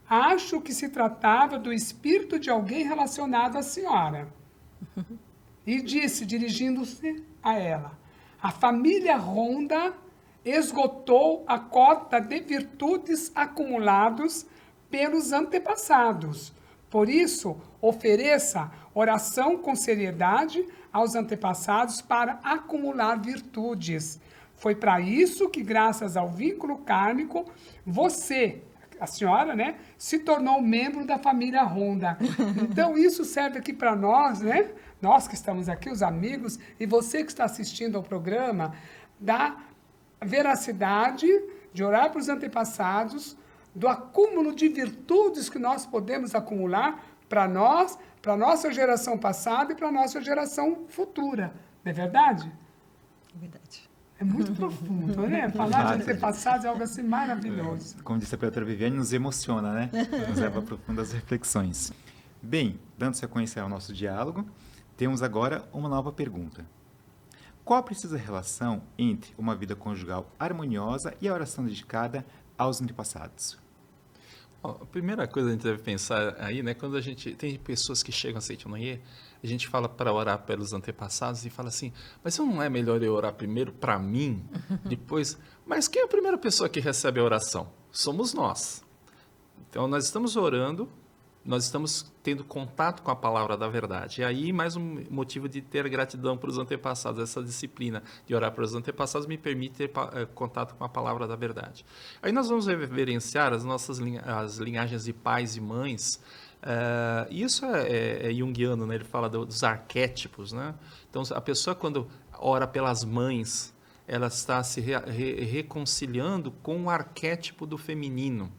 acho que se tratava do espírito de alguém relacionado à senhora. E disse, dirigindo-se a ela, a família Honda esgotou a cota de virtudes acumulados pelos antepassados. Por isso, ofereça oração com seriedade aos antepassados para acumular virtudes. Foi para isso que, graças ao vínculo kármico, você, a senhora, né, se tornou membro da família Honda. Então, isso serve aqui para nós, né? Nós que estamos aqui, os amigos, e você que está assistindo ao programa, da veracidade de orar para os antepassados, do acúmulo de virtudes que nós podemos acumular para nós, para a nossa geração passada e para a nossa geração futura. Não é verdade?
É verdade.
É muito profundo, né? Falar de antepassados é algo assim maravilhoso.
Como disse a doutora Viviane, nos emociona, né? Nos leva a profundas reflexões. Bem, dando sequência ao nosso diálogo, temos agora uma nova pergunta. Qual a precisa relação entre uma vida conjugal harmoniosa e a oração dedicada aos antepassados?
A primeira coisa que a gente deve pensar aí, né, quando a gente tem pessoas que chegam a Seichonoye, a gente fala para orar pelos antepassados e fala assim, mas não é melhor eu orar primeiro para mim, depois... Mas quem é a primeira pessoa que recebe a oração? Somos nós. Então, nós estamos orando, nós estamos tendo contato com a palavra da verdade. E aí, mais um motivo de ter gratidão para os antepassados. Essa disciplina de orar para os antepassados me permite ter contato com a palavra da verdade. Aí nós vamos reverenciar as linhagens de pais e mães. Isso é junguiano, né? Ele fala dos arquétipos, né? Então, a pessoa, quando ora pelas mães, ela está se reconciliando com o arquétipo do feminino.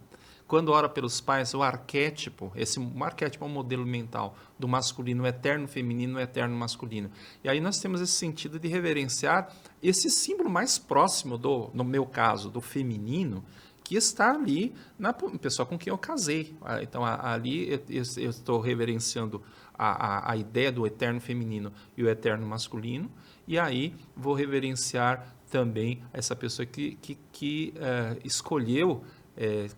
Quando ora pelos pais, o arquétipo é um modelo mental do masculino eterno feminino, eterno masculino. E aí nós temos esse sentido de reverenciar esse símbolo mais próximo, no meu caso, do feminino, que está ali na pessoa com quem eu casei. Então, ali eu estou reverenciando a ideia do eterno feminino e o eterno masculino, e aí vou reverenciar também essa pessoa que escolheu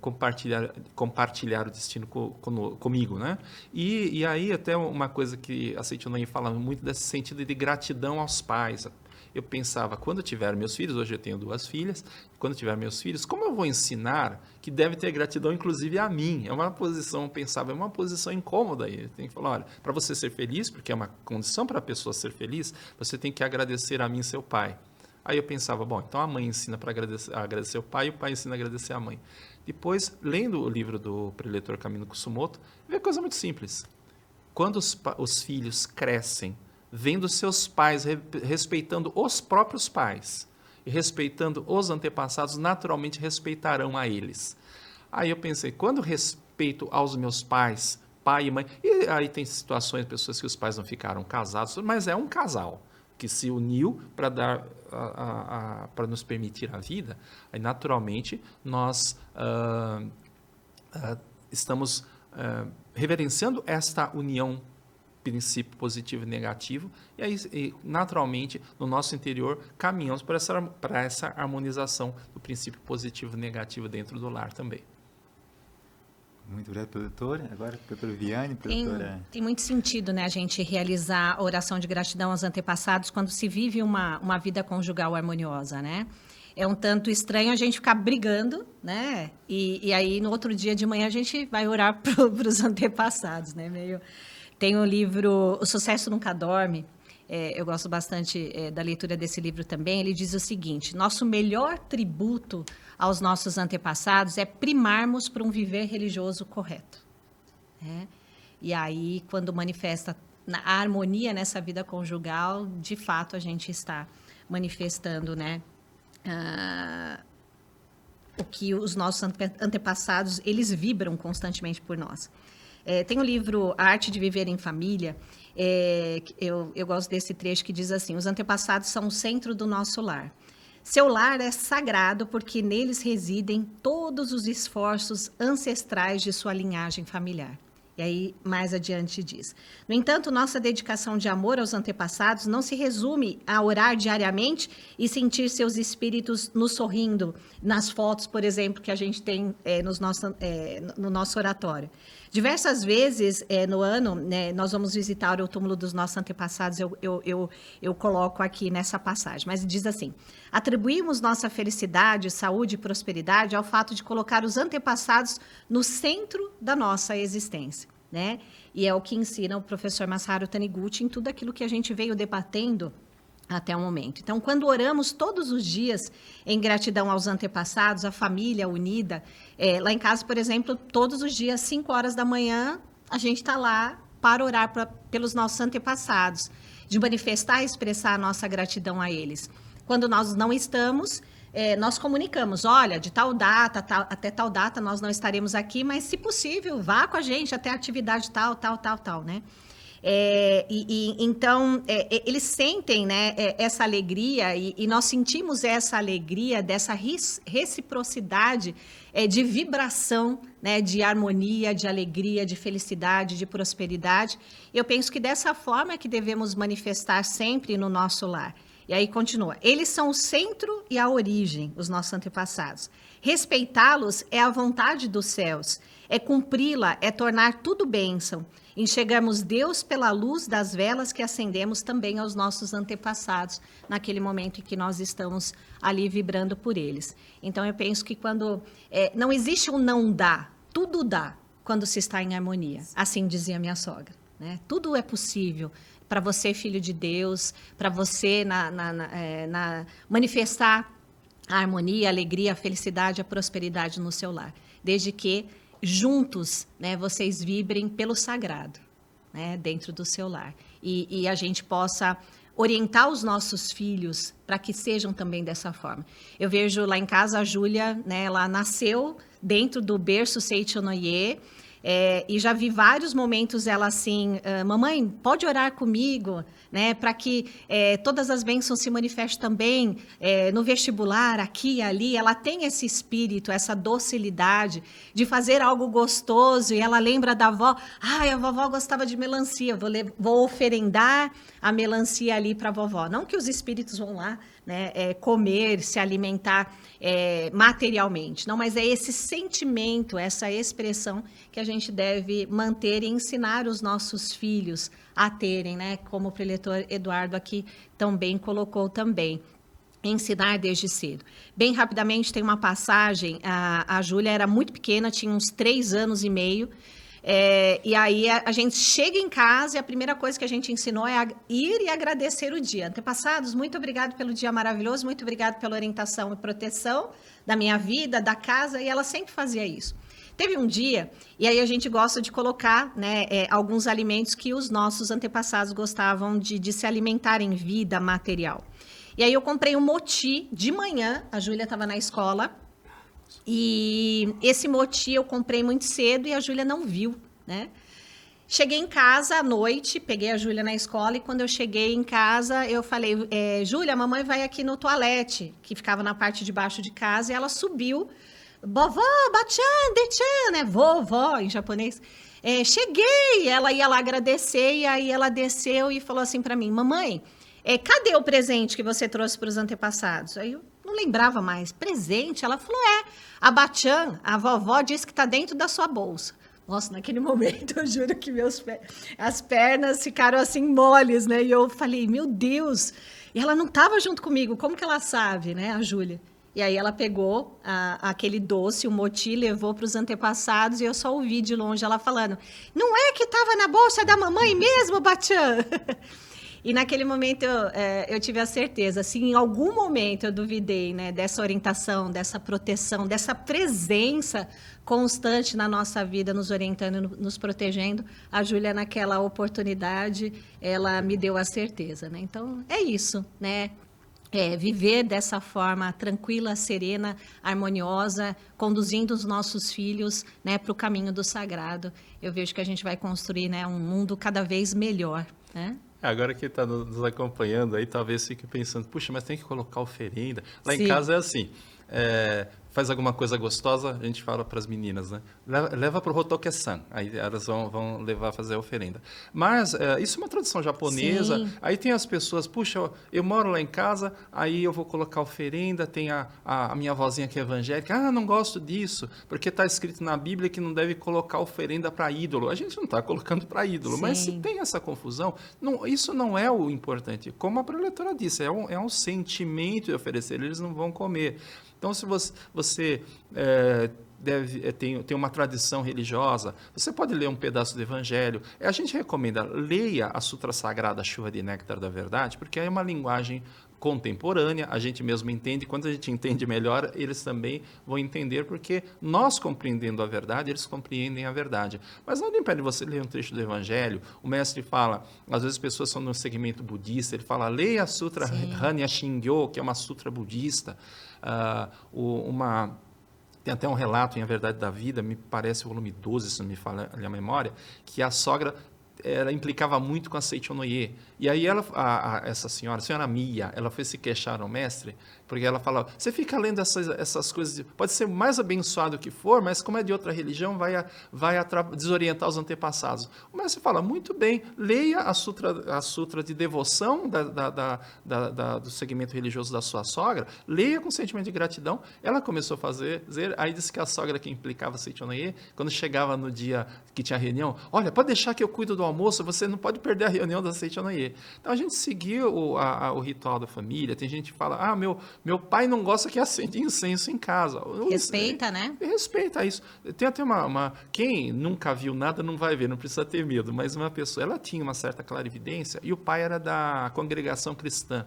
compartilhar o destino comigo, né? E aí até uma coisa que a Seichonoye fala muito desse sentido de gratidão aos pais. Eu pensava, quando eu tiver meus filhos, hoje eu tenho 2 filhas, quando eu tiver meus filhos, como eu vou ensinar que deve ter gratidão inclusive a mim? É uma posição, eu pensava, é uma posição incômoda aí. Tem que falar, olha, para você ser feliz, porque é uma condição para a pessoa ser feliz, você tem que agradecer a mim, seu pai. Aí eu pensava, bom, então a mãe ensina para agradecer o pai e o pai ensina a agradecer a mãe. Depois, lendo o livro do preletor Camino Kusumoto, vê coisa muito simples. Quando os filhos crescem, vendo seus pais respeitando os próprios pais e respeitando os antepassados, naturalmente respeitarão a eles. Aí eu pensei, quando respeito aos meus pais, pai e mãe, e aí tem situações, pessoas que os pais não ficaram casados, mas é um casal que se uniu para dar para nos permitir a vida, aí naturalmente nós estamos reverenciando esta união, princípio positivo e negativo, e aí naturalmente no nosso interior caminhamos para essa harmonização do princípio positivo e negativo dentro do lar também.
Muito obrigado, doutora. Agora, doutora Viviane, doutora...
Tem muito sentido, né, a gente realizar a oração de gratidão aos antepassados quando se vive uma vida conjugal harmoniosa, né? É um tanto estranho a gente ficar brigando, né? E aí, no outro dia de manhã, a gente vai orar para os antepassados, né? Tem o livro O Sucesso Nunca Dorme. Eu gosto bastante da leitura desse livro também. Ele diz o seguinte: nosso melhor tributo aos nossos antepassados é primarmos por um viver religioso correto. E aí, quando manifesta a harmonia nessa vida conjugal, de fato a gente está manifestando, né, o que os nossos antepassados, eles vibram constantemente por nós. Tem o livro A Arte de Viver em Família. Eu gosto desse trecho que diz assim: os antepassados são o centro do nosso lar. Seu lar é sagrado porque neles residem todos os esforços ancestrais de sua linhagem familiar. E aí, mais adiante diz: no entanto, nossa dedicação de amor aos antepassados não se resume a orar diariamente e sentir seus espíritos nos sorrindo nas fotos, por exemplo, que a gente tem no nosso oratório. Diversas vezes no ano, né, nós vamos visitar o túmulo dos nossos antepassados, eu coloco aqui nessa passagem, mas diz assim: atribuímos nossa felicidade, saúde e prosperidade ao fato de colocar os antepassados no centro da nossa existência, né? E é o que ensina o professor Masaharu Taniguchi em tudo aquilo que a gente veio debatendo até o momento. Então, quando oramos todos os dias em gratidão aos antepassados, à família unida, lá em casa, por exemplo, todos os dias, 5 horas da manhã, a gente está lá para orar pelos nossos antepassados, de manifestar e expressar a nossa gratidão a eles. Quando nós não estamos, nós comunicamos: olha, de tal data, até tal data nós não estaremos aqui, mas, se possível, vá com a gente até a atividade tal, né? Então, eles sentem, né, essa alegria e nós sentimos essa alegria dessa reciprocidade de vibração, né, de harmonia, de alegria, de felicidade, de prosperidade. Eu penso que dessa forma é que devemos manifestar sempre no nosso lar. E aí continua: eles são o centro e a origem, os nossos antepassados. Respeitá-los é a vontade dos céus, é cumpri-la, é tornar tudo bênção. Enxergamos Deus pela luz das velas que acendemos também aos nossos antepassados, naquele momento em que nós estamos ali vibrando por eles. Então, eu penso que quando não existe um não dá, tudo dá quando se está em harmonia. Assim dizia minha sogra, né? Tudo é possível para você, filho de Deus, para você manifestar a harmonia, a alegria, a felicidade, a prosperidade no seu lar, desde que juntos, né, vocês vibrem pelo sagrado, né, dentro do seu lar. E a gente possa orientar os nossos filhos para que sejam também dessa forma. Eu vejo lá em casa a Júlia, né, ela nasceu dentro do berço Seicho no Ie, e já vi vários momentos ela assim: mamãe, pode orar comigo, né, para que todas as bênçãos se manifestem também no vestibular, aqui e ali. Ela tem esse espírito, essa docilidade de fazer algo gostoso, e ela lembra da avó: a vovó gostava de melancia, vou oferendar a melancia ali para a vovó. Não que os espíritos vão lá, né, comer, se alimentar materialmente, não, mas é esse sentimento, essa expressão que a gente deve manter e ensinar os nossos filhos a terem, né, como o preletor Eduardo aqui tão bem colocou também. Ensinar desde cedo. Bem rapidamente, tem uma passagem: a Júlia era muito pequena, tinha uns 3 anos e meio, e aí a gente chega em casa e a primeira coisa que a gente ensinou é ir e agradecer o dia. Antepassados, muito obrigado pelo dia maravilhoso, muito obrigado pela orientação e proteção da minha vida, da casa, e ela sempre fazia isso. Teve um dia, e aí a gente gosta de colocar, né, alguns alimentos que os nossos antepassados gostavam de se alimentar em vida material. E aí eu comprei um moti de manhã, a Júlia estava na escola, e esse moti eu comprei muito cedo e a Júlia não viu, né? Cheguei em casa à noite, peguei a Júlia na escola, e quando eu cheguei em casa, eu falei: Júlia, a mamãe vai aqui no toalete, que ficava na parte de baixo de casa, e ela subiu: vovó, bachan, dechan, né? Vovó, em japonês. Cheguei, ela ia lá agradecer, e aí ela desceu e falou assim para mim: mamãe, cadê o presente que você trouxe para os antepassados? Aí eu não lembrava mais. Presente? Ela falou: a bachan, a vovó disse que está dentro da sua bolsa. Nossa, naquele momento, eu juro que as pernas ficaram assim moles, né? E eu falei: meu Deus! E ela não estava junto comigo, como que ela sabe, né, a Júlia? E aí ela pegou aquele doce, o moti, levou para os antepassados e eu só ouvi de longe ela falando: não é que estava na bolsa da mamãe mesmo, Batian? E naquele momento eu tive a certeza, se em algum momento eu duvidei, né, dessa orientação, dessa proteção, dessa presença constante na nossa vida, nos orientando, nos protegendo, a Júlia, naquela oportunidade, ela me deu a certeza, né? Então, é isso, né? Viver dessa forma tranquila, serena, harmoniosa, conduzindo os nossos filhos, né, para o caminho do sagrado. Eu vejo que a gente vai construir, né, um mundo cada vez melhor, né?
Agora que está nos acompanhando aí, talvez fique pensando, puxa, mas tem que colocar oferenda. Lá
Sim.
em casa é assim, faz alguma coisa gostosa, a gente fala para as meninas, né? Leva para o Hotoke-san, aí elas vão levar a fazer a oferenda. Mas isso é uma tradição japonesa,
Sim.
aí tem as pessoas, puxa, eu moro lá em casa, aí eu vou colocar oferenda, tem a minha avózinha que é evangélica, não gosto disso, porque está escrito na Bíblia que não deve colocar oferenda para ídolo. A gente não está colocando para ídolo, mas se
Sim.
tem essa confusão, isso não é o importante. Como a preletora disse, é um sentimento de oferecer, eles não vão comer. Então, se você tem uma tradição religiosa, você pode ler um pedaço do Evangelho. A gente recomenda, leia a Sutra Sagrada Chuva de Néctar da Verdade, porque é uma linguagem contemporânea, a gente mesmo entende, quando a gente entende melhor, eles também vão entender, porque nós compreendendo a verdade, eles compreendem a verdade. Mas nada impede você ler um trecho do Evangelho, o mestre fala, às vezes as pessoas são no segmento budista, ele fala, leia a Sutra Hanya Shingyo, que é uma sutra budista, tem até um relato em A Verdade da Vida, me parece o volume 12, se não me falha a memória, que a sogra implicava muito com a Seichonoye. E aí essa senhora, a senhora Mia, ela foi se queixar ao mestre, porque ela falava, você fica lendo essas coisas, pode ser o mais abençoado que for, mas como é de outra religião, vai desorientar os antepassados. O mestre fala, muito bem, leia a sutra de devoção do segmento religioso da sua sogra, leia com sentimento de gratidão. Ela começou a fazer, aí disse que a sogra que implicava a Seichonoye, quando chegava no dia que tinha reunião, olha, pode deixar que eu cuido do almoço, você não pode perder a reunião da Seichonoye. Então a gente seguiu o ritual da família, tem gente que fala, meu pai não gosta que acende incenso em casa.
Respeita, né?
Respeita isso. Tem até quem nunca viu nada não vai ver, não precisa ter medo, mas uma pessoa, ela tinha uma certa clarividência e o pai era da congregação cristã.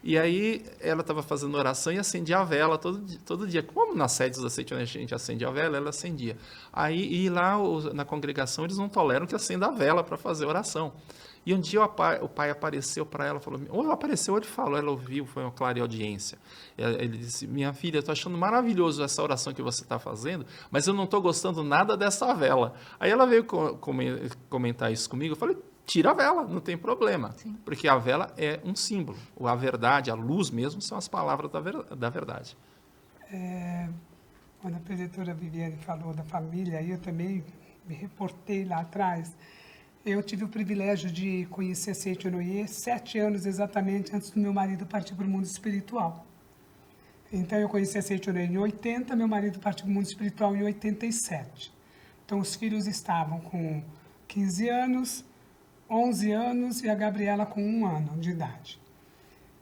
E aí ela estava fazendo oração e acendia a vela todo dia. Como nas sedes da Seichonoye a gente acende a vela, ela acendia. Aí lá na congregação eles não toleram que acenda a vela para fazer oração. E um dia o pai apareceu para ela, falou, ou apareceu, ele falou, ela ouviu, foi uma clareaudiência. Ele disse, minha filha, eu estou achando maravilhoso essa oração que você está fazendo, mas eu não estou gostando nada dessa vela. Aí ela veio comentar isso comigo, eu falei, tira a vela, não tem problema. Sim. Porque a vela é um símbolo. A verdade, a luz mesmo, são as palavras da verdade.
Quando a preletora Viviane falou da família, eu também me reportei lá atrás. Eu tive o privilégio de conhecer Seichonoye 7 anos exatamente antes do meu marido partir para o mundo espiritual. Então, eu conheci a Seichonoye em 80, meu marido partiu para o mundo espiritual em 87. Então, os filhos estavam com 15 anos, 11 anos e a Gabriela com 1 ano de idade.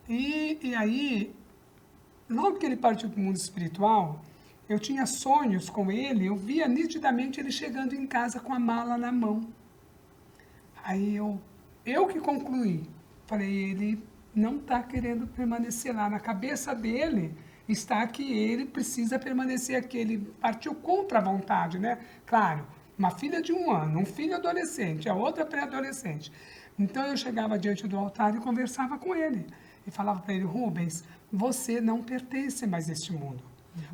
E aí, logo que ele partiu para o mundo espiritual, eu tinha sonhos com ele, eu via nitidamente ele chegando em casa com a mala na mão. Aí eu que concluí, falei, ele não está querendo permanecer lá. Na cabeça dele está que ele precisa permanecer aqui. Ele partiu contra a vontade, né? Claro, uma filha de 1 ano, um filho adolescente, a outra pré-adolescente. Então eu chegava diante do altar e conversava com ele. E falava para ele, Rubens, você não pertence mais a este mundo.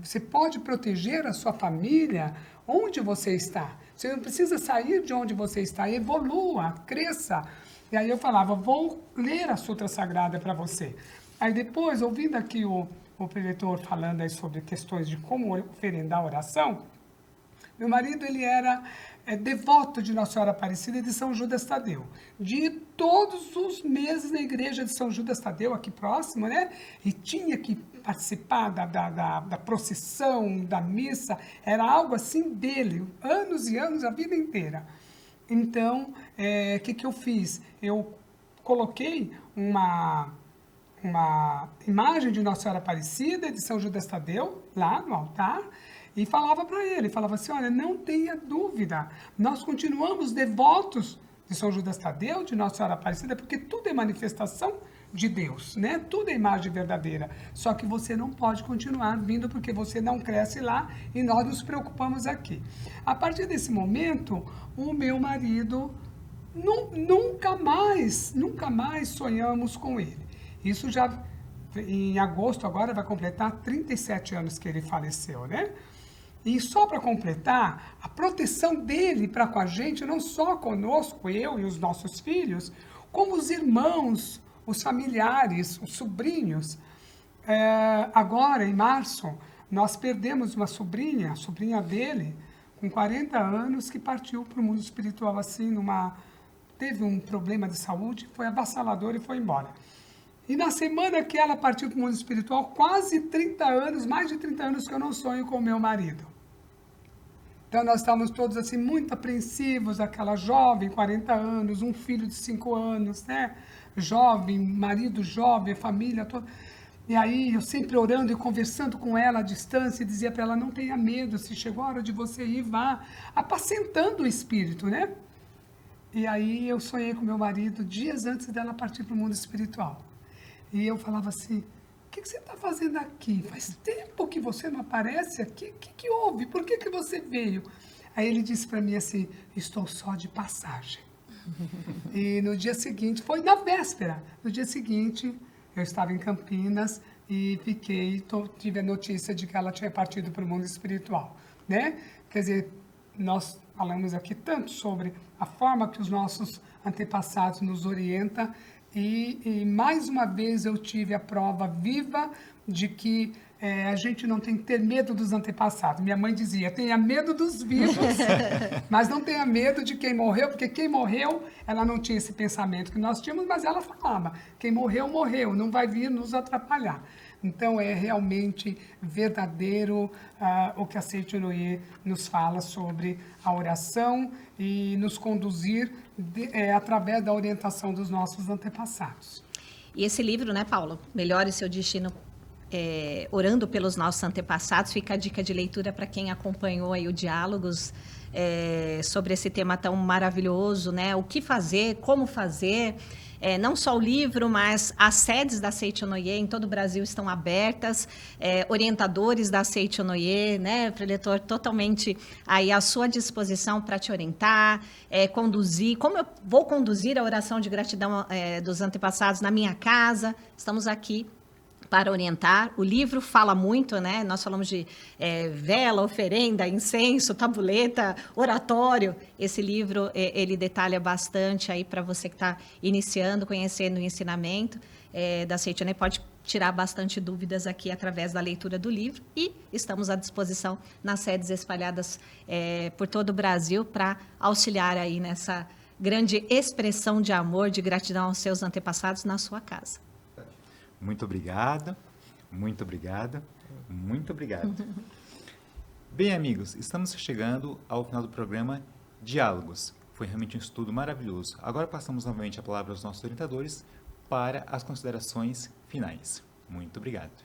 Você pode proteger a sua família onde você está. Você não precisa sair de onde você está. Evolua, cresça. E aí eu falava, vou ler a Sutra Sagrada para você. Aí depois, ouvindo aqui o preletor falando aí sobre questões de como oferendar a oração, meu marido, ele era devoto de Nossa Senhora Aparecida e de São Judas Tadeu. De todos os meses na igreja de São Judas Tadeu, aqui próximo, né? E tinha que participar da procissão, da missa. Era algo assim dele, anos e anos, a vida inteira. Então, que eu fiz? Eu coloquei uma uma imagem de Nossa Senhora Aparecida, de São Judas Tadeu, lá no altar, e falava para ele, falava assim, olha, não tenha dúvida, nós continuamos devotos de São Judas Tadeu, de Nossa Senhora Aparecida, porque tudo é manifestação de Deus, né? Tudo é imagem verdadeira. Só que você não pode continuar vindo porque você não cresce lá e nós nos preocupamos aqui. A partir desse momento, o meu marido, nunca mais sonhamos com ele. Isso já, em agosto agora, vai completar 37 anos que ele faleceu, né? E só para completar, a proteção dele para com a gente, não só conosco, eu e os nossos filhos, como os irmãos, os familiares, os sobrinhos. Agora, em março, nós perdemos uma sobrinha, a sobrinha dele, com 40 anos, que partiu para o mundo espiritual assim, teve um problema de saúde, foi avassalador e foi embora. E na semana que ela partiu para o mundo espiritual, quase 30 anos, mais de 30 anos que eu não sonho com o meu marido. Então, nós estávamos todos assim, muito apreensivos, aquela jovem, 40 anos, um filho de 5 anos, né? Jovem, marido jovem, família toda. E aí, eu sempre orando e conversando com ela à distância, e dizia para ela, não tenha medo, se chegou a hora de você ir, vá, apacentando o espírito, né? E aí, eu sonhei com meu marido dias antes dela partir para o mundo espiritual. E eu falava assim, o que você está fazendo aqui? Faz tempo que você não aparece aqui. O que houve? Por que você veio? Aí ele disse para mim assim, estou só de passagem. E no dia seguinte, foi na véspera, no dia seguinte, eu estava em Campinas e tive a notícia de que ela tinha partido para o mundo espiritual, né? Quer dizer, nós falamos aqui tanto sobre a forma que os nossos antepassados nos orientam, e mais uma vez eu tive a prova viva de que a gente não tem que ter medo dos antepassados. Minha mãe dizia, tenha medo dos vivos, mas não tenha medo de quem morreu, porque quem morreu, ela não tinha esse pensamento que nós tínhamos, mas ela falava, quem morreu, morreu, não vai vir nos atrapalhar. Então, é realmente verdadeiro o que a Seichonoye nos fala sobre a oração e nos conduzir através da orientação dos nossos antepassados.
E esse livro, né, Paulo? Melhore seu destino orando pelos nossos antepassados. Fica a dica de leitura para quem acompanhou aí o Diálogos sobre esse tema tão maravilhoso, né? O que fazer, como fazer. Não só o livro, mas as sedes da Seichonoye em todo o Brasil estão abertas, orientadores da Seichonoye, né, preletor, totalmente aí à sua disposição para te orientar, conduzir, como eu vou conduzir a oração de gratidão dos antepassados na minha casa, estamos aqui para orientar. O livro fala muito, né? Nós falamos de vela, oferenda, incenso, tabuleta, oratório. Esse livro, ele detalha bastante aí para você que está iniciando, conhecendo o ensinamento da Seichonoye. Pode tirar bastante dúvidas aqui através da leitura do livro. E estamos à disposição nas sedes espalhadas por todo o Brasil para auxiliar aí nessa grande expressão de amor, de gratidão aos seus antepassados na sua casa.
Muito obrigado, muito obrigado, muito obrigado. Bem, amigos, estamos chegando ao final do programa Diálogos. Foi realmente um estudo maravilhoso. Agora passamos novamente a palavra aos nossos orientadores para as considerações finais. Muito obrigado.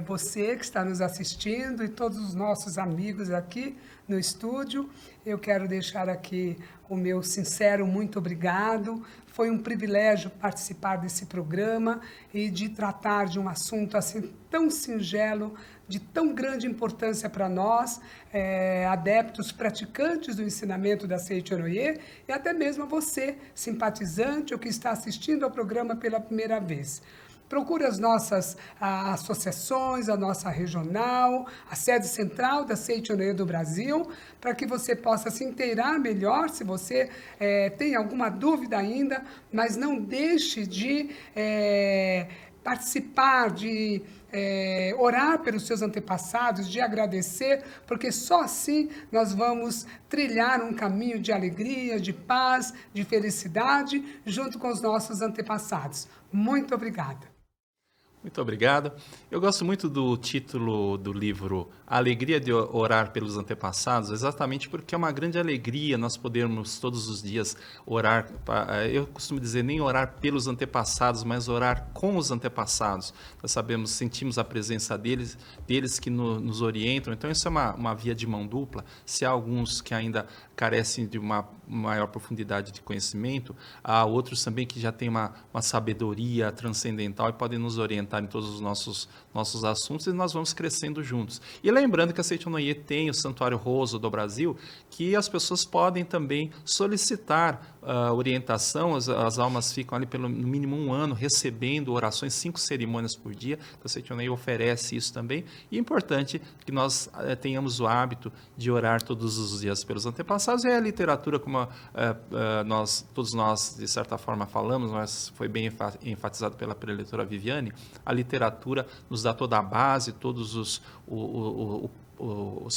Você que está nos assistindo e todos os nossos amigos aqui no estúdio, eu quero deixar aqui o meu sincero muito obrigado. Foi um privilégio participar desse programa e de tratar de um assunto assim tão singelo, de tão grande importância para nós, adeptos, praticantes do ensinamento da Seichonoye, e até mesmo você, simpatizante ou que está assistindo ao programa pela primeira vez. Procure as nossas associações, a nossa regional, a sede central da Seichonoye do Brasil, para que você possa se inteirar melhor, se você tem alguma dúvida ainda, mas não deixe de participar, de orar pelos seus antepassados, de agradecer, porque só assim nós vamos trilhar um caminho de alegria, de paz, de felicidade, junto com os nossos antepassados. Muito obrigada.
Muito obrigado. Eu gosto muito do título do livro A Alegria de Orar pelos Antepassados, exatamente porque é uma grande alegria nós podermos todos os dias orar. Eu costumo dizer nem orar pelos antepassados, mas orar com os antepassados. Nós sabemos, sentimos a presença deles que nos orientam. Então, isso é uma via de mão dupla. Se há alguns que ainda carecem de uma maior profundidade de conhecimento, há outros também que já têm uma sabedoria transcendental e podem nos orientar em todos os nossos assuntos, e nós vamos crescendo juntos. E lembrando que a Seitonoye tem o Santuário Roso do Brasil, que as pessoas podem também solicitar orientação, as almas ficam ali no mínimo 1 ano recebendo orações, 5 cerimônias por dia. A Seitonoye oferece isso também, e é importante que nós tenhamos o hábito de orar todos os dias pelos antepassados. E a literatura, como todos nós, de certa forma, falamos, mas foi bem enfatizado pela preletora Viviane, a literatura nos dá toda a base, todos os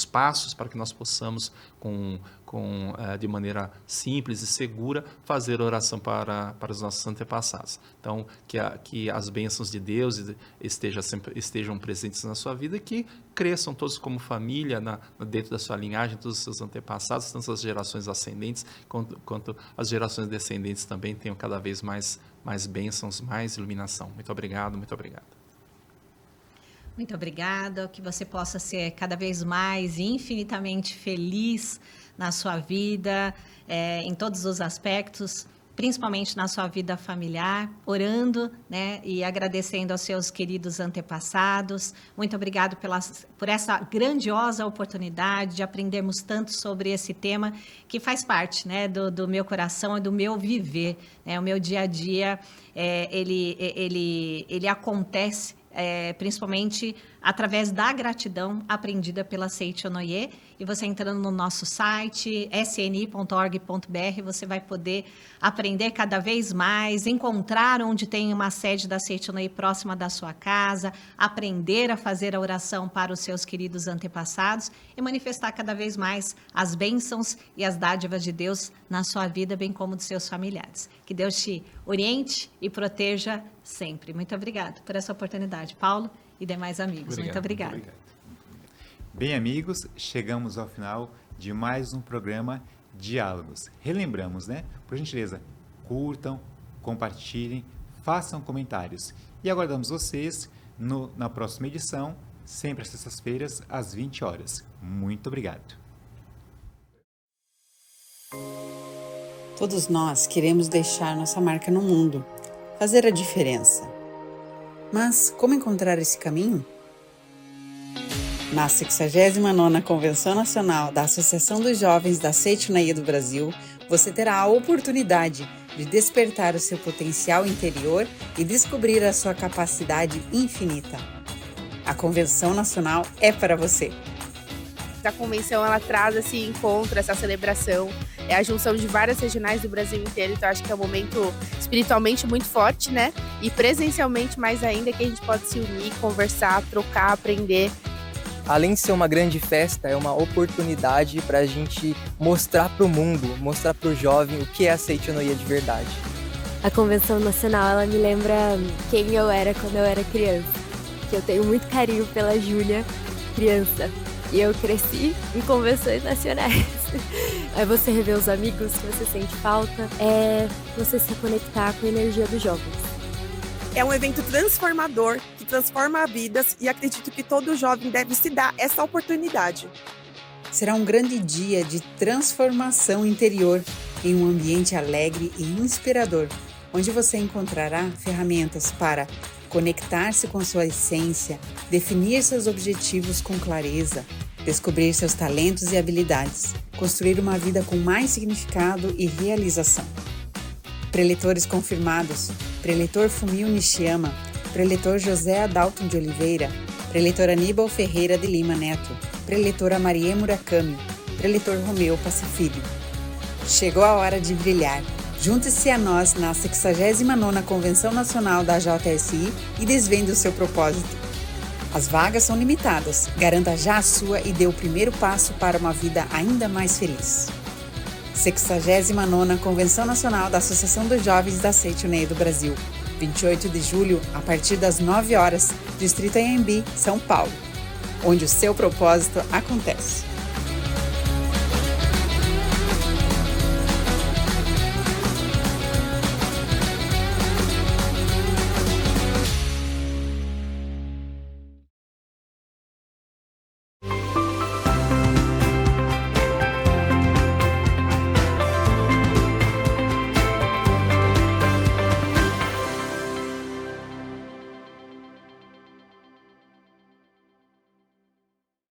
passos para que nós possamos, de maneira simples e segura, fazer oração para os nossos antepassados. Então, que as bênçãos de Deus estejam presentes na sua vida e que cresçam todos como família, dentro da sua linhagem, todos os seus antepassados, tanto as gerações ascendentes quanto as gerações descendentes também tenham cada vez mais bênçãos, mais iluminação. Muito obrigado, muito obrigado.
Muito obrigada, que você possa ser cada vez mais infinitamente feliz na sua vida, em todos os aspectos, principalmente na sua vida familiar, orando, né, e agradecendo aos seus queridos antepassados. Muito obrigado por essa grandiosa oportunidade de aprendermos tanto sobre esse tema que faz parte, né, do meu coração e do meu viver, né? O meu dia a dia, ele acontece principalmente através da gratidão aprendida pela Seitonoye. E você entrando no nosso site, sni.org.br, você vai poder aprender cada vez mais, encontrar onde tem uma sede da Seitonoye próxima da sua casa, aprender a fazer a oração para os seus queridos antepassados e manifestar cada vez mais as bênçãos e as dádivas de Deus na sua vida, bem como dos seus familiares. Que Deus te oriente e proteja sempre. Muito obrigado por essa oportunidade, Paulo e demais amigos. Muito obrigada.
Bem, amigos, chegamos ao final de mais um programa Diálogos. Relembramos, né? Por gentileza, curtam, compartilhem, façam comentários. E aguardamos vocês na próxima edição, sempre às sextas-feiras, às 20 horas. Muito obrigado.
Todos nós queremos deixar nossa marca no mundo, fazer a diferença. Mas como encontrar esse caminho? Na 69ª Convenção Nacional da Associação dos Jovens da Seitonoye do Brasil, você terá a oportunidade de despertar o seu potencial interior e descobrir a sua capacidade infinita. A Convenção Nacional é para você.
A convenção, ela traz esse encontro, essa celebração, é a junção de várias regionais do Brasil inteiro, então acho que é um momento espiritualmente muito forte, né? E presencialmente mais ainda, que a gente pode se unir, conversar, trocar, aprender.
Além de ser uma grande festa, é uma oportunidade para a gente mostrar para o mundo, mostrar para o jovem o que é a Seitonoye de verdade.
A Convenção Nacional, ela me lembra quem eu era quando eu era criança, que eu tenho muito carinho pela Júlia, criança. E eu cresci em convenções nacionais. É você rever os amigos que você sente falta, é você se conectar com a energia dos jovens.
É um evento transformador, que transforma vidas, e acredito que todo jovem deve se dar essa oportunidade.
Será um grande dia de transformação interior em um ambiente alegre e inspirador, onde você encontrará ferramentas para conectar-se com sua essência, definir seus objetivos com clareza, descobrir seus talentos e habilidades, construir uma vida com mais significado e realização. Preletores confirmados: Preletor Fumio Nishiyama, Preletor José Adalton de Oliveira, Preletor Aníbal Ferreira de Lima Neto, Preletora Marie Murakami, Preletor Romeu Pacifilho. Chegou a hora de brilhar. Junte-se a nós na 69ª Convenção Nacional da JSI e desvende o seu propósito. As vagas são limitadas. Garanta já a sua e dê o primeiro passo para uma vida ainda mais feliz. 69ª Convenção Nacional da Associação dos Jovens da Seitonoye do Brasil. 28 de julho, a partir das 9 horas, Distrito Anhembi, São Paulo, onde o seu propósito acontece.